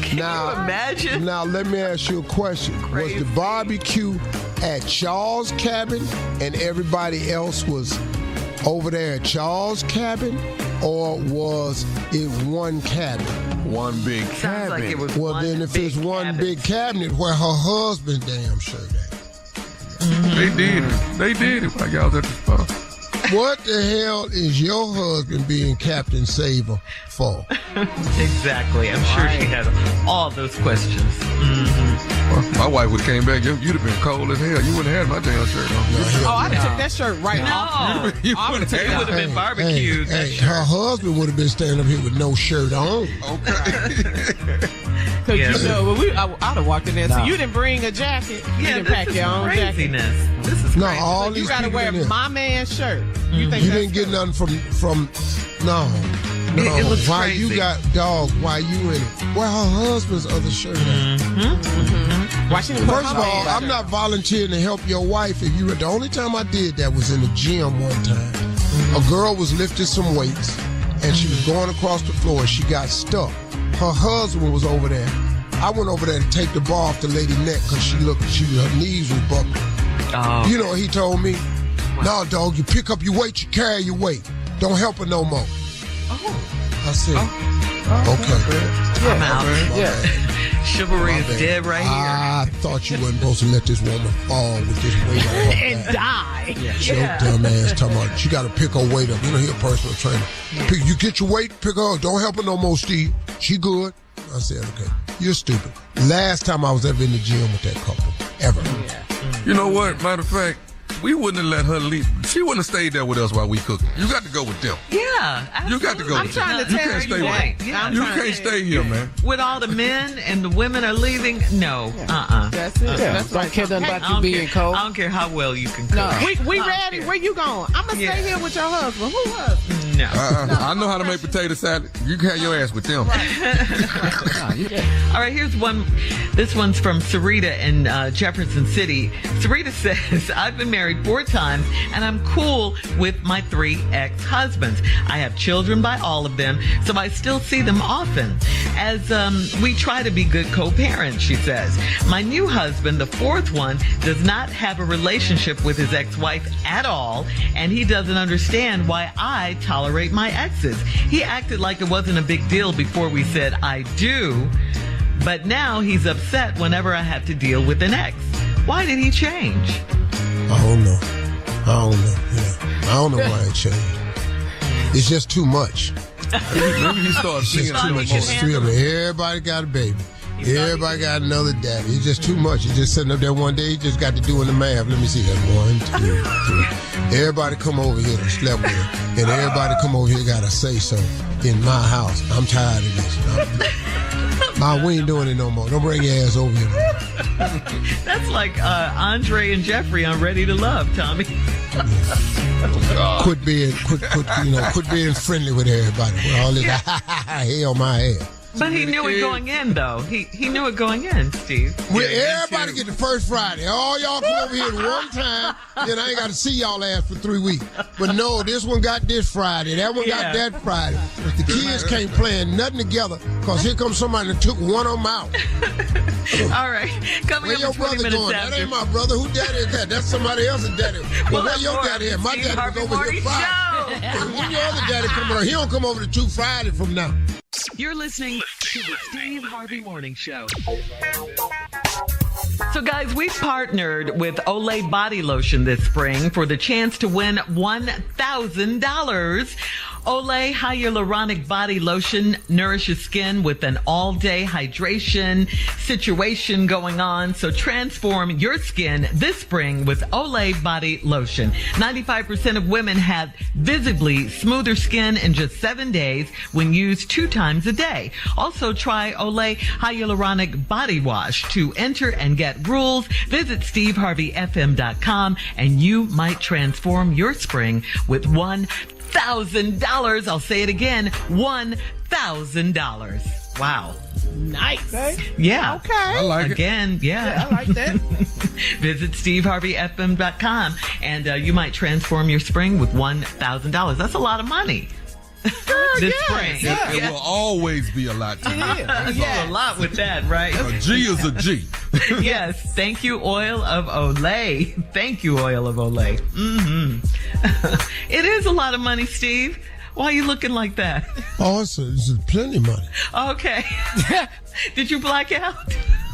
Speaker 12: Can you imagine?
Speaker 1: Now, let me ask you a question.
Speaker 12: Crazy.
Speaker 1: Was the barbecue at Charles' cabin and everybody else was over there at Charles' cabin? Or was it one cabin?
Speaker 16: One big cabin.
Speaker 12: Sounds like it was
Speaker 1: then if it's one big cabinet, where her husband's damn shirt at?
Speaker 16: They did it. They did it while y'all was at the spa.
Speaker 1: What the hell is your husband being Captain Saver for?
Speaker 12: Exactly. I'm sure she had all those questions.
Speaker 16: Well, my wife would have came back. You'd have been cold as hell. You wouldn't have had my damn shirt on.
Speaker 14: I'd have took that shirt right off.
Speaker 12: It would have been barbecued.
Speaker 1: Her husband would have been standing up here with no shirt on.
Speaker 14: Okay. Because I'd have walked in there. So you didn't bring a jacket. You didn't pack your own jacket.
Speaker 12: This is crazy.
Speaker 1: All these
Speaker 14: you got to wear my man's shirt.
Speaker 1: You didn't get nothing from no.
Speaker 12: It looks
Speaker 1: why
Speaker 12: crazy.
Speaker 1: You got dog? Why you in it? Where her husband's other shirt at?
Speaker 14: Why she didn't put
Speaker 1: First of all, I'm not volunteering to help your wife. If you were the only time I did that was in the gym one time. A girl was lifting some weights and she was going across the floor and she got stuck. Her husband was over there. I went over there to take the bar off the lady's neck because her knees was buckling.
Speaker 12: Oh,
Speaker 1: you know what he told me? No, dog, you pick up your weight, you carry your weight. Don't help her no more. I said, okay.
Speaker 12: I'm out. Chivalry is dead right here.
Speaker 1: I thought you wasn't supposed to let this woman fall with this weight on her
Speaker 14: and die.
Speaker 1: Your dumb ass talking about she got to pick her weight up. You know, he a personal trainer. You get your weight, pick her up. Don't help her no more, Steve. She good. I said, okay. You're stupid. Last time I was ever in the gym with that couple. Ever.
Speaker 16: You know what? Matter of fact, we wouldn't have let her leave. She wouldn't have stayed there with us while we cooking. You got to go with them.
Speaker 12: Yeah, absolutely.
Speaker 16: You got to go with them.
Speaker 14: I'm trying to
Speaker 16: you
Speaker 14: tell
Speaker 16: can't
Speaker 14: you
Speaker 16: stay
Speaker 14: that.
Speaker 16: with
Speaker 12: Yeah,
Speaker 16: You can't stay here, man.
Speaker 12: With all the men and the women are leaving, no.
Speaker 14: That's it. That's
Speaker 11: Don't care nothing about you being cold.
Speaker 12: I don't care how well you can cook.
Speaker 11: No.
Speaker 14: We ready? Where you going? I'm going to stay here with your husband. Who husband?
Speaker 12: No.
Speaker 16: I know how to make potato salad. You can have your ass with them.
Speaker 12: All right, here's one. This one's from Sarita in Jefferson City. Sarita says, I've been married 4 times, and I'm cool with my 3 ex-husbands. I have children by all of them, so I still see them often. As we try to be good co-parents, she says. My new husband, the 4th one, does not have a relationship with his ex-wife at all, and he doesn't understand why I tolerate my exes. He acted like it wasn't a big deal before we said I do, but now he's upset whenever I have to deal with an ex. Why did he change?
Speaker 1: I don't know. Yeah. I don't know why it changed. It's just too much.
Speaker 16: Maybe he started seeing too much.
Speaker 1: Everybody got a baby. Everybody got another daddy. It's just too much. He's just sitting up there one day. He just got to doing the math. Let me see that. 1, 2, 3. Everybody come over here and slept with her. And everybody come over here got to say so in my house. I'm tired of this. We ain't doing it no more. Don't bring your ass over here.
Speaker 12: That's like Andre and Jeffrey on Ready to Love, Tommy.
Speaker 1: Quit being friendly with everybody. With all this hell my ass.
Speaker 12: But he knew it going in, though. He knew it going in, Steve.
Speaker 1: Everybody get the first Friday. All y'all come over here at one time, then I ain't got to see y'all ass for 3 weeks. But no, this one got this Friday. That one got that Friday. The kids can't plan nothing together because here comes somebody that took one of them out.
Speaker 12: All right. Coming up in 20 minutes
Speaker 1: going?
Speaker 12: after.
Speaker 1: That ain't my brother. Who daddy is that? That's somebody else's daddy. Well, where your daddy is? My daddy was over here Friday. When your other daddy come over, he don't come over to 2 Friday from now.
Speaker 12: You're listening
Speaker 2: to the Steve Harvey Morning Show.
Speaker 12: So, guys, we partnered with Olay Body Lotion this spring for the chance to win $1,000. Olay Hyaluronic Body Lotion nourishes skin with an all-day hydration situation going on. So transform your skin this spring with Olay Body Lotion. 95% of women have visibly smoother skin in just 7 days when used 2 times a day. Also try Olay Hyaluronic Body Wash. To enter and get rules, visit SteveHarveyFM.com and you might transform your spring with $1,000. I'll say it again, $1,000. Wow.
Speaker 14: Nice. Okay.
Speaker 12: Yeah.
Speaker 14: Okay.
Speaker 16: I like
Speaker 12: again,
Speaker 16: it.
Speaker 12: Yeah.
Speaker 14: I like that.
Speaker 12: Visit SteveHarveyFM.com and you might transform your spring with $1,000. That's a lot of money. This spring.
Speaker 16: It will always be a lot to me.
Speaker 12: A lot with that, right?
Speaker 16: A G is a G.
Speaker 12: Yes. Thank you, Oil of Olay. Thank you, Oil of Olay. Mm-hmm. It is a lot of money, Steve. Why are you looking like that?
Speaker 1: Oh, it's plenty of money.
Speaker 12: Okay. Did you black out?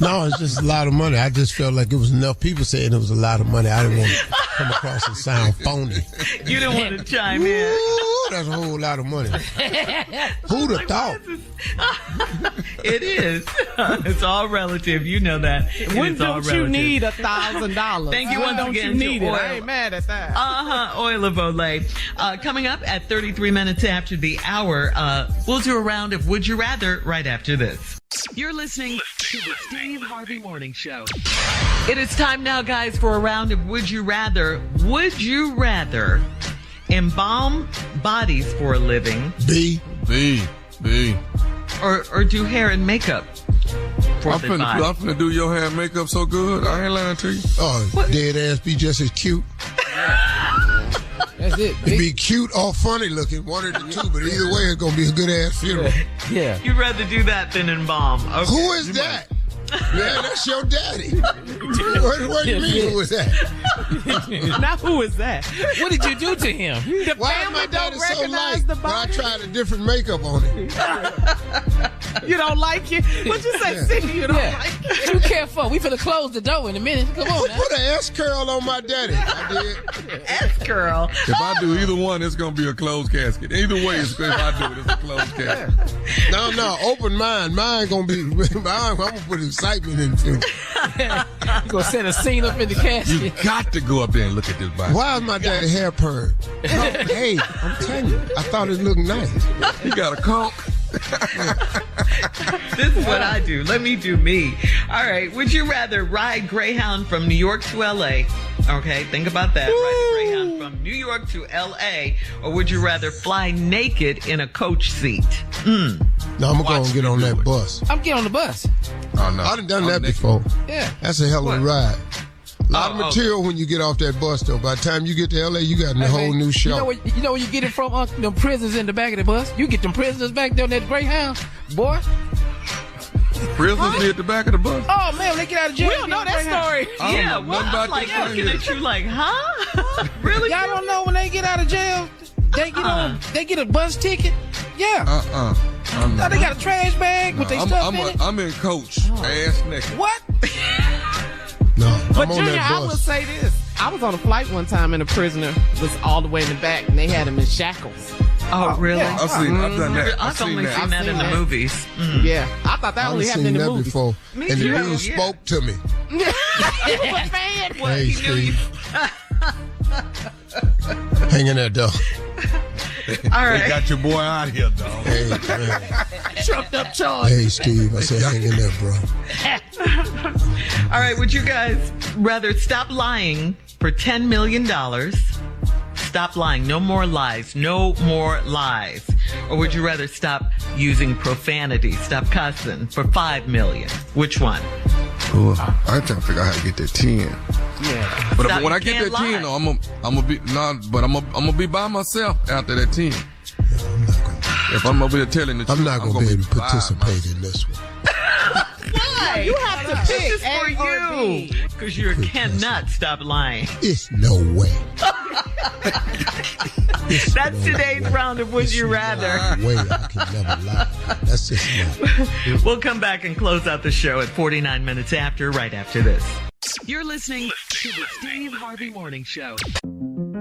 Speaker 1: No, it's just a lot of money. I just felt like it was enough people saying it was a lot of money. I didn't want to come across and sound phony.
Speaker 12: You didn't want to chime in.
Speaker 1: Ooh, that's a whole lot of money. Who'd have thought?
Speaker 12: It is. It's all relative. You know that.
Speaker 14: When don't you need $1,000?
Speaker 12: Thank you once again.
Speaker 14: You need it. I ain't mad at that.
Speaker 12: Oil of Olay. Coming up at 33 minutes after the hour, we'll do a round of Would You Rather right after this. You're listening
Speaker 2: to the Steve Harvey Morning Show.
Speaker 12: It is time now, guys, for a round of Would You Rather. Would you rather embalm bodies for a living?
Speaker 16: B.
Speaker 12: Or do hair and makeup for the body?
Speaker 16: I'm finna do your hair and makeup so good. I ain't lying to you.
Speaker 1: Oh, dead ass be just as cute.
Speaker 11: That's it.
Speaker 1: It'd be cute or funny looking, one of the two, but either way, it's gonna be a good ass funeral.
Speaker 11: Yeah.
Speaker 12: You'd rather do that than embalm. Okay.
Speaker 1: Who is that? Man, that's your daddy. What do you mean, who is that?
Speaker 14: Now, who is that?
Speaker 11: What did you do to him?
Speaker 14: The
Speaker 1: Why
Speaker 14: family
Speaker 1: my daddy
Speaker 14: don't
Speaker 1: so
Speaker 14: recognize
Speaker 1: light?
Speaker 14: the
Speaker 1: Well, I
Speaker 14: body.
Speaker 1: tried a different makeup on it.
Speaker 14: You don't like it? What you say, Cindy? You don't like it?
Speaker 11: What you care for? We finna close the door in a minute. Come on now.
Speaker 1: Put an S curl on my daddy. I did.
Speaker 12: S curl.
Speaker 16: If I do either one, it's gonna be a closed casket. Either way, if I do it, it's a closed casket.
Speaker 1: No, open mine. Mine gonna be. I'm gonna put excitement into it.
Speaker 11: You gonna set a scene up in the casket.
Speaker 16: You got to go up there and look at this body.
Speaker 1: Why is my daddy hair perm? Hey, I'm telling you, I thought it looked nice.
Speaker 16: He got a conch.
Speaker 12: This is what I do. Let me do me. All right. Would you rather ride Greyhound from New York to L.A.? Okay, think about that. Ride the Greyhound from New York to L.A. Or would you rather fly naked in a coach seat?
Speaker 1: No, I'm gonna get on that bus.
Speaker 11: I'm getting on the bus.
Speaker 16: Oh, no.
Speaker 1: I done done that before.
Speaker 11: Yeah.
Speaker 1: That's a hell of a ride. A lot of
Speaker 12: Oh,
Speaker 1: material when you get off that bus, though. By the time you get to L.A., you got a whole new show.
Speaker 11: You know where you get it from? Them prisoners in the back of the bus. You get them prisoners back there on that Greyhound, boy.
Speaker 16: Prisoners be at the back of the bus.
Speaker 11: Oh man, when they get out of jail.
Speaker 14: We don't know that story.
Speaker 16: I don't know nothing about
Speaker 12: like
Speaker 16: this right
Speaker 12: looking
Speaker 16: here.
Speaker 12: at you like, huh? Really?
Speaker 11: Y'all don't know when they get out of jail, they get they get a bus ticket. Yeah. Now they got a trash bag with their stuff in it.
Speaker 16: I'm in coach, ass naked.
Speaker 11: What?
Speaker 1: No,
Speaker 14: But
Speaker 1: I'm on
Speaker 14: Junior,
Speaker 1: that
Speaker 14: I will
Speaker 1: bus.
Speaker 14: say this. I was on a flight one time and a prisoner was all the way in the back and they had him in shackles.
Speaker 12: Oh, really?
Speaker 14: Yeah.
Speaker 16: I've done that.
Speaker 12: I've only seen
Speaker 14: I've
Speaker 12: that
Speaker 14: seen
Speaker 12: in the
Speaker 14: that.
Speaker 12: movies.
Speaker 14: Yeah. I thought that
Speaker 1: I've
Speaker 14: only happened
Speaker 1: seen
Speaker 14: in the
Speaker 1: that
Speaker 14: movies.
Speaker 1: before.
Speaker 12: Me
Speaker 1: And the
Speaker 12: too,
Speaker 1: dude
Speaker 12: yeah.
Speaker 1: spoke to me.
Speaker 14: You a fan?
Speaker 1: Hey, Steve. Hang in there, though.
Speaker 12: All right.
Speaker 20: They got your boy out here, dog.
Speaker 1: Hey, man.
Speaker 11: Trumped up charge.
Speaker 1: Hey, Steve, I said hang in there, bro.
Speaker 12: All right, would you guys rather stop lying for $10 million? Stop lying. No more lies. No more lies. Or would you rather stop using profanity? Stop cussing for $5 million? Which one?
Speaker 16: Ooh, I'm trying to figure out how to get that 10.
Speaker 12: Yeah.
Speaker 16: But
Speaker 12: Stop,
Speaker 16: when I get that 10, though, I'm gonna be by myself after that 10. If I'm over here telling the truth,
Speaker 1: I'm not gonna be able to participate in this one.
Speaker 12: Why?
Speaker 14: You have to pick.
Speaker 12: This is for you. Because you cannot stop lying.
Speaker 1: It's no way.
Speaker 12: That's today's round of Would You Rather.
Speaker 1: No way I can never lie. That's just not.
Speaker 12: We'll come back and close out the show at 49 minutes after, right after this.
Speaker 2: You're listening to the Steve Harvey Morning Show.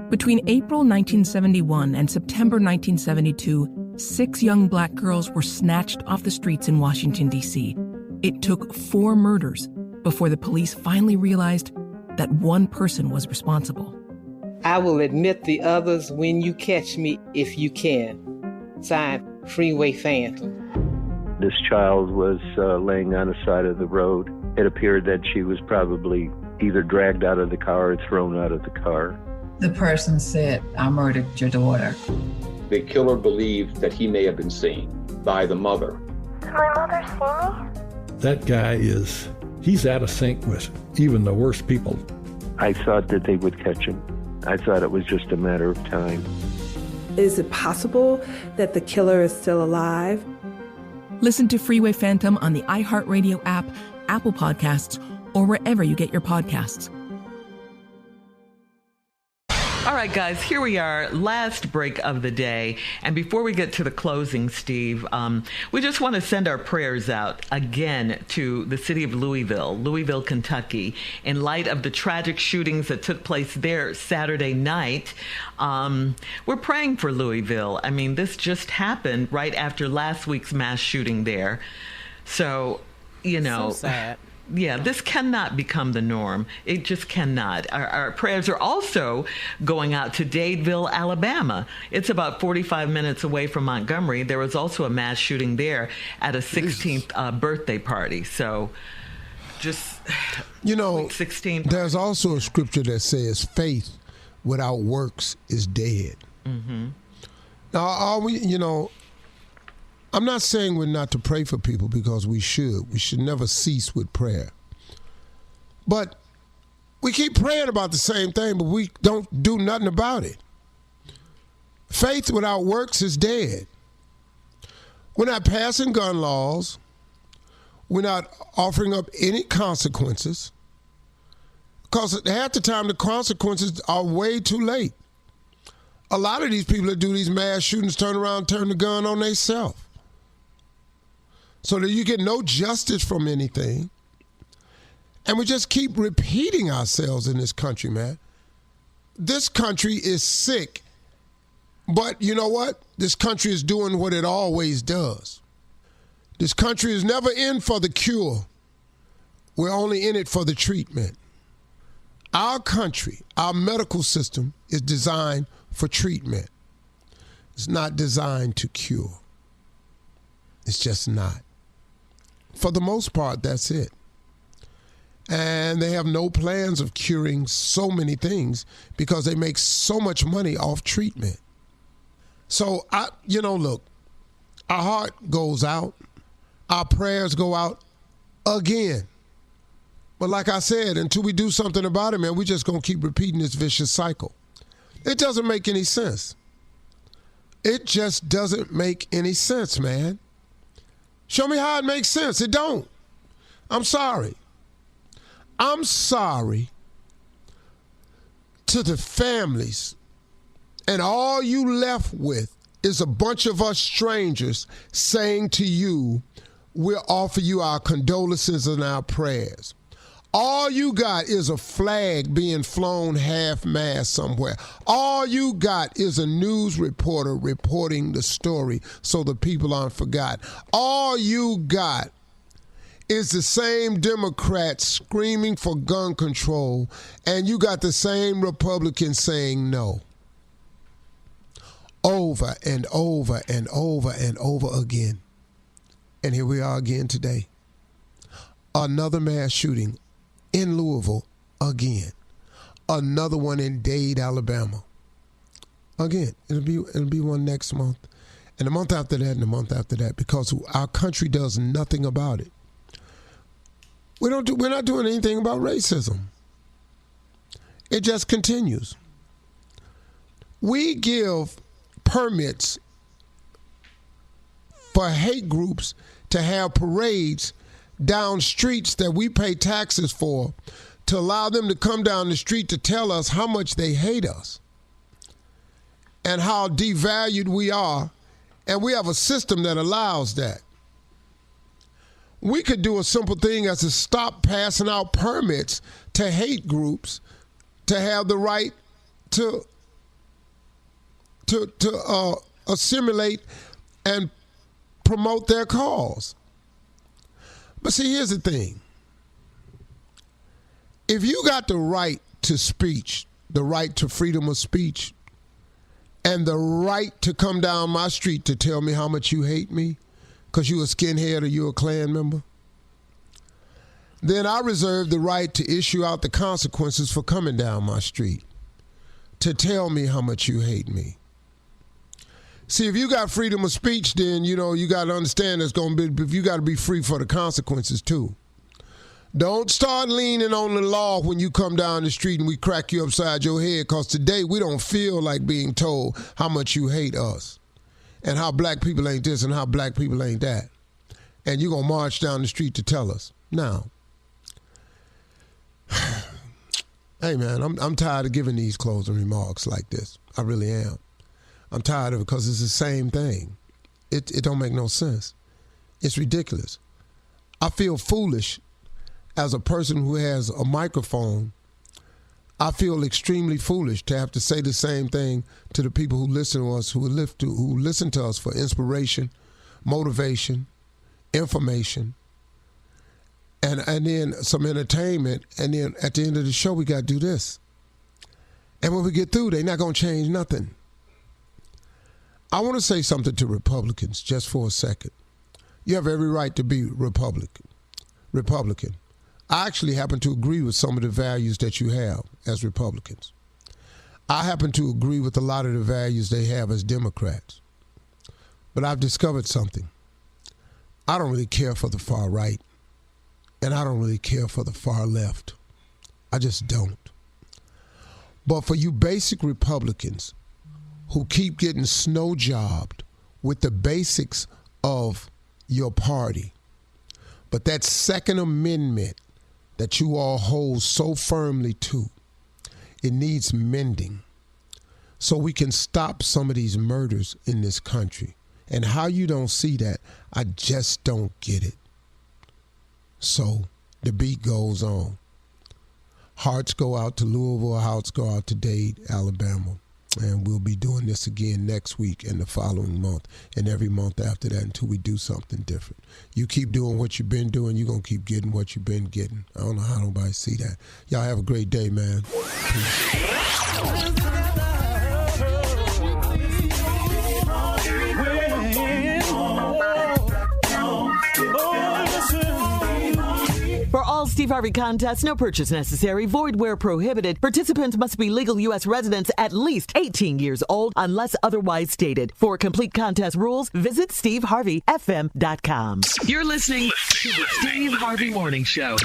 Speaker 3: Between April 1971 and September 1972, 6 young black girls were snatched off the streets in Washington, D.C. It took 4 murders before the police finally realized that one person was responsible.
Speaker 4: I will admit the others when you catch me, if you can. Signed, Freeway Phantom.
Speaker 5: This child was laying on the side of the road. It appeared that she was probably either dragged out of the car or thrown out of the car.
Speaker 6: The person said, I murdered your daughter.
Speaker 7: The killer believed that he may have been seen by the mother.
Speaker 8: Did my mother see me?
Speaker 9: That guy he's out of sync with even the worst people.
Speaker 5: I thought that they would catch him. I thought it was just a matter of time.
Speaker 10: Is it possible that the killer is still alive?
Speaker 3: Listen to Freeway Phantom on the iHeartRadio app, Apple Podcasts, or wherever you get your podcasts.
Speaker 12: All right, guys, here we are, last break of the day. And before we get to the closing, Steve, we just want to send our prayers out again to the city of Louisville, Kentucky, in light of the tragic shootings that took place there Saturday night. We're praying for Louisville. I mean, this just happened right after last week's mass shooting there. So,
Speaker 14: So sad.
Speaker 12: Yeah, this cannot become the norm. It just cannot. Our prayers are also going out to Dadeville, Alabama. It's about 45 minutes away from Montgomery. There was also a mass shooting there at a 16th birthday party. So just, 16.
Speaker 1: There's also a scripture that says faith without works is dead.
Speaker 12: Mm-hmm.
Speaker 1: Now, I'm not saying we're not to pray for people, because we should. We should never cease with prayer. But we keep praying about the same thing, but we don't do nothing about it. Faith without works is dead. We're not passing gun laws. We're not offering up any consequences, because half the time the consequences are way too late. A lot of these people that do these mass shootings turn around, turn the gun on themselves. So that you get no justice from anything. And we just keep repeating ourselves in this country, man. This country is sick. But you know what? This country is doing what it always does. This country is never in for the cure. We're only in it for the treatment. Our country, our medical system is designed for treatment. It's not designed to cure. It's just not. For the most part, that's it. And they have no plans of curing so many things because they make so much money off treatment. So, look, our heart goes out. Our prayers go out again. But like I said, until we do something about it, man, we're just going to keep repeating this vicious cycle. It doesn't make any sense. It just doesn't make any sense, man. Show me how it makes sense. It don't. I'm sorry. I'm sorry to the families, and all you left with is a bunch of us strangers saying to you, we'll offer you our condolences and our prayers. All you got is a flag being flown half-mast somewhere. All you got is a news reporter reporting the story so the people aren't forgotten. All you got is the same Democrats screaming for gun control, and you got the same Republicans saying no. over and over and over and over again. And here we are again today. Another mass shooting in Louisville again. Another one in Dade, Alabama. Again, it'll be one next month. And the month after that and the month after that, because our country does nothing about it. We're not doing anything about racism. It just continues. We give permits for hate groups to have parades down streets that we pay taxes for, to allow them to come down the street to tell us how much they hate us and how devalued we are. And we have a system that allows that. We could do a simple thing as to stop passing out permits to hate groups to have the right to assimilate and promote their cause. But see, here's the thing. If you got the right to speech, the right to freedom of speech, and the right to come down my street to tell me how much you hate me because you a skinhead or you a Klan member, then I reserve the right to issue out the consequences for coming down my street to tell me how much you hate me. See, if you got freedom of speech, then, you got to understand you got to be free for the consequences too. Don't start leaning on the law when you come down the street and we crack you upside your head, because today we don't feel like being told how much you hate us and how black people ain't this and how black people ain't that. And you're going to march down the street to tell us. Now, hey, man, I'm tired of giving these closing remarks like this. I really am. I'm tired of it because it's the same thing. It don't make no sense. It's ridiculous. I feel foolish as a person who has a microphone. I feel extremely foolish to have to say the same thing to the people who listen to us, who listen to us for inspiration, motivation, information, and then some entertainment. And then at the end of the show, we got to do this. And when we get through, they're not going to change nothing. I want to say something to Republicans just for a second. You have every right to be Republican. I actually happen to agree with some of the values that you have as Republicans. I happen to agree with a lot of the values they have as Democrats. But I've discovered something. I don't really care for the far right, and I don't really care for the far left. I just don't. But for you basic Republicans who keep getting snow jobbed with the basics of your party, but that Second Amendment that you all hold so firmly to, it needs mending so we can stop some of these murders in this country. And how you don't see that, I just don't get it. So the beat goes on. Hearts go out to Louisville, hearts go out to Dade, Alabama. And we'll be doing this again next week and the following month and every month after that until we do something different. You keep doing what you've been doing, you're going to keep getting what you've been getting. I don't know how nobody see that. Y'all have a great day, man. Peace.
Speaker 12: For all Steve Harvey contests, no purchase necessary, void where prohibited. Participants must be legal U.S. residents at least 18 years old unless otherwise stated. For complete contest rules, visit SteveHarveyFM.com.
Speaker 2: You're listening to the Steve Harvey Morning Show.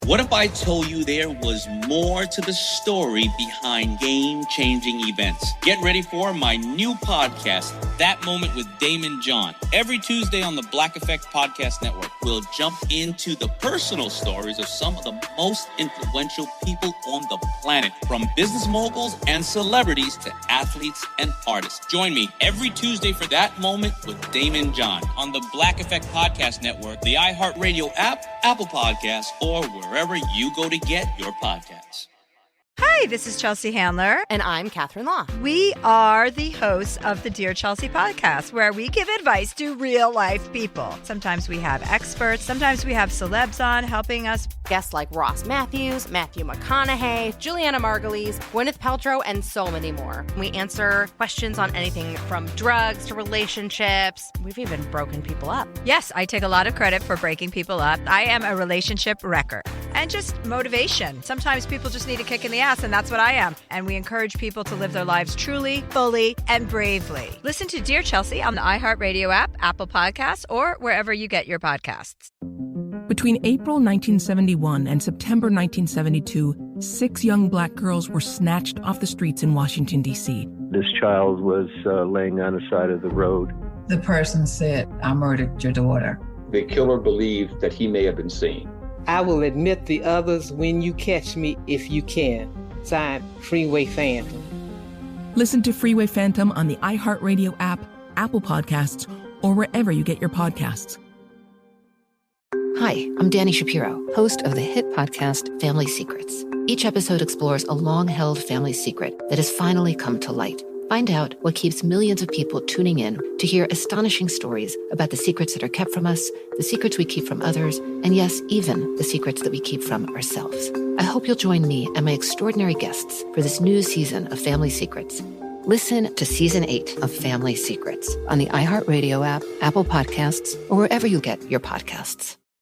Speaker 20: What if I told you there was more to the story behind game-changing events? Get ready for my new podcast, That Moment with Damon John. Every Tuesday on the Black Effect Podcast Network, we'll jump into the personal stories of some of the most influential people on the planet, from business moguls and celebrities to athletes and artists. Join me every Tuesday for That Moment with Damon John on the Black Effect Podcast Network, the iHeartRadio app, Apple Podcasts, or wherever you go to get your podcasts.
Speaker 21: Hi, this is Chelsea Handler.
Speaker 22: And I'm Catherine Law.
Speaker 21: We are the hosts of the Dear Chelsea podcast, where we give advice to real-life people. Sometimes we have experts. Sometimes we have celebs on helping us.
Speaker 22: Guests like Ross Matthews, Matthew McConaughey, Juliana Margulies, Gwyneth Paltrow, and so many more. We answer questions on anything from drugs to relationships. We've even broken people up.
Speaker 21: Yes, I take a lot of credit for breaking people up. I am a relationship wrecker. And just motivation. Sometimes people just need a kick in the ass, and that's what I am. And we encourage people to live their lives truly, fully, and bravely. Listen to Dear Chelsea on the iHeartRadio app, Apple Podcasts, or wherever you get your podcasts.
Speaker 3: Between April 1971 and September 1972, 6 young black girls were snatched off the streets in Washington, D.C.
Speaker 5: This child was laying on the side of the road.
Speaker 6: The person said, I murdered your daughter.
Speaker 7: The killer believed that he may have been seen.
Speaker 4: I will admit the others when you catch me if you can. Signed, Freeway Phantom.
Speaker 3: Listen to Freeway Phantom on the iHeartRadio app, Apple Podcasts, or wherever you get your podcasts.
Speaker 15: Hi, I'm Danny Shapiro, host of the hit podcast Family Secrets. Each episode explores a long-held family secret that has finally come to light. Find out what keeps millions of people tuning in to hear astonishing stories about the secrets that are kept from us, the secrets we keep from others, and yes, even the secrets that we keep from ourselves. I hope you'll join me and my extraordinary guests for this new season of Family Secrets. Listen to Season 8 of Family Secrets on the iHeartRadio app, Apple Podcasts, or wherever you get your podcasts.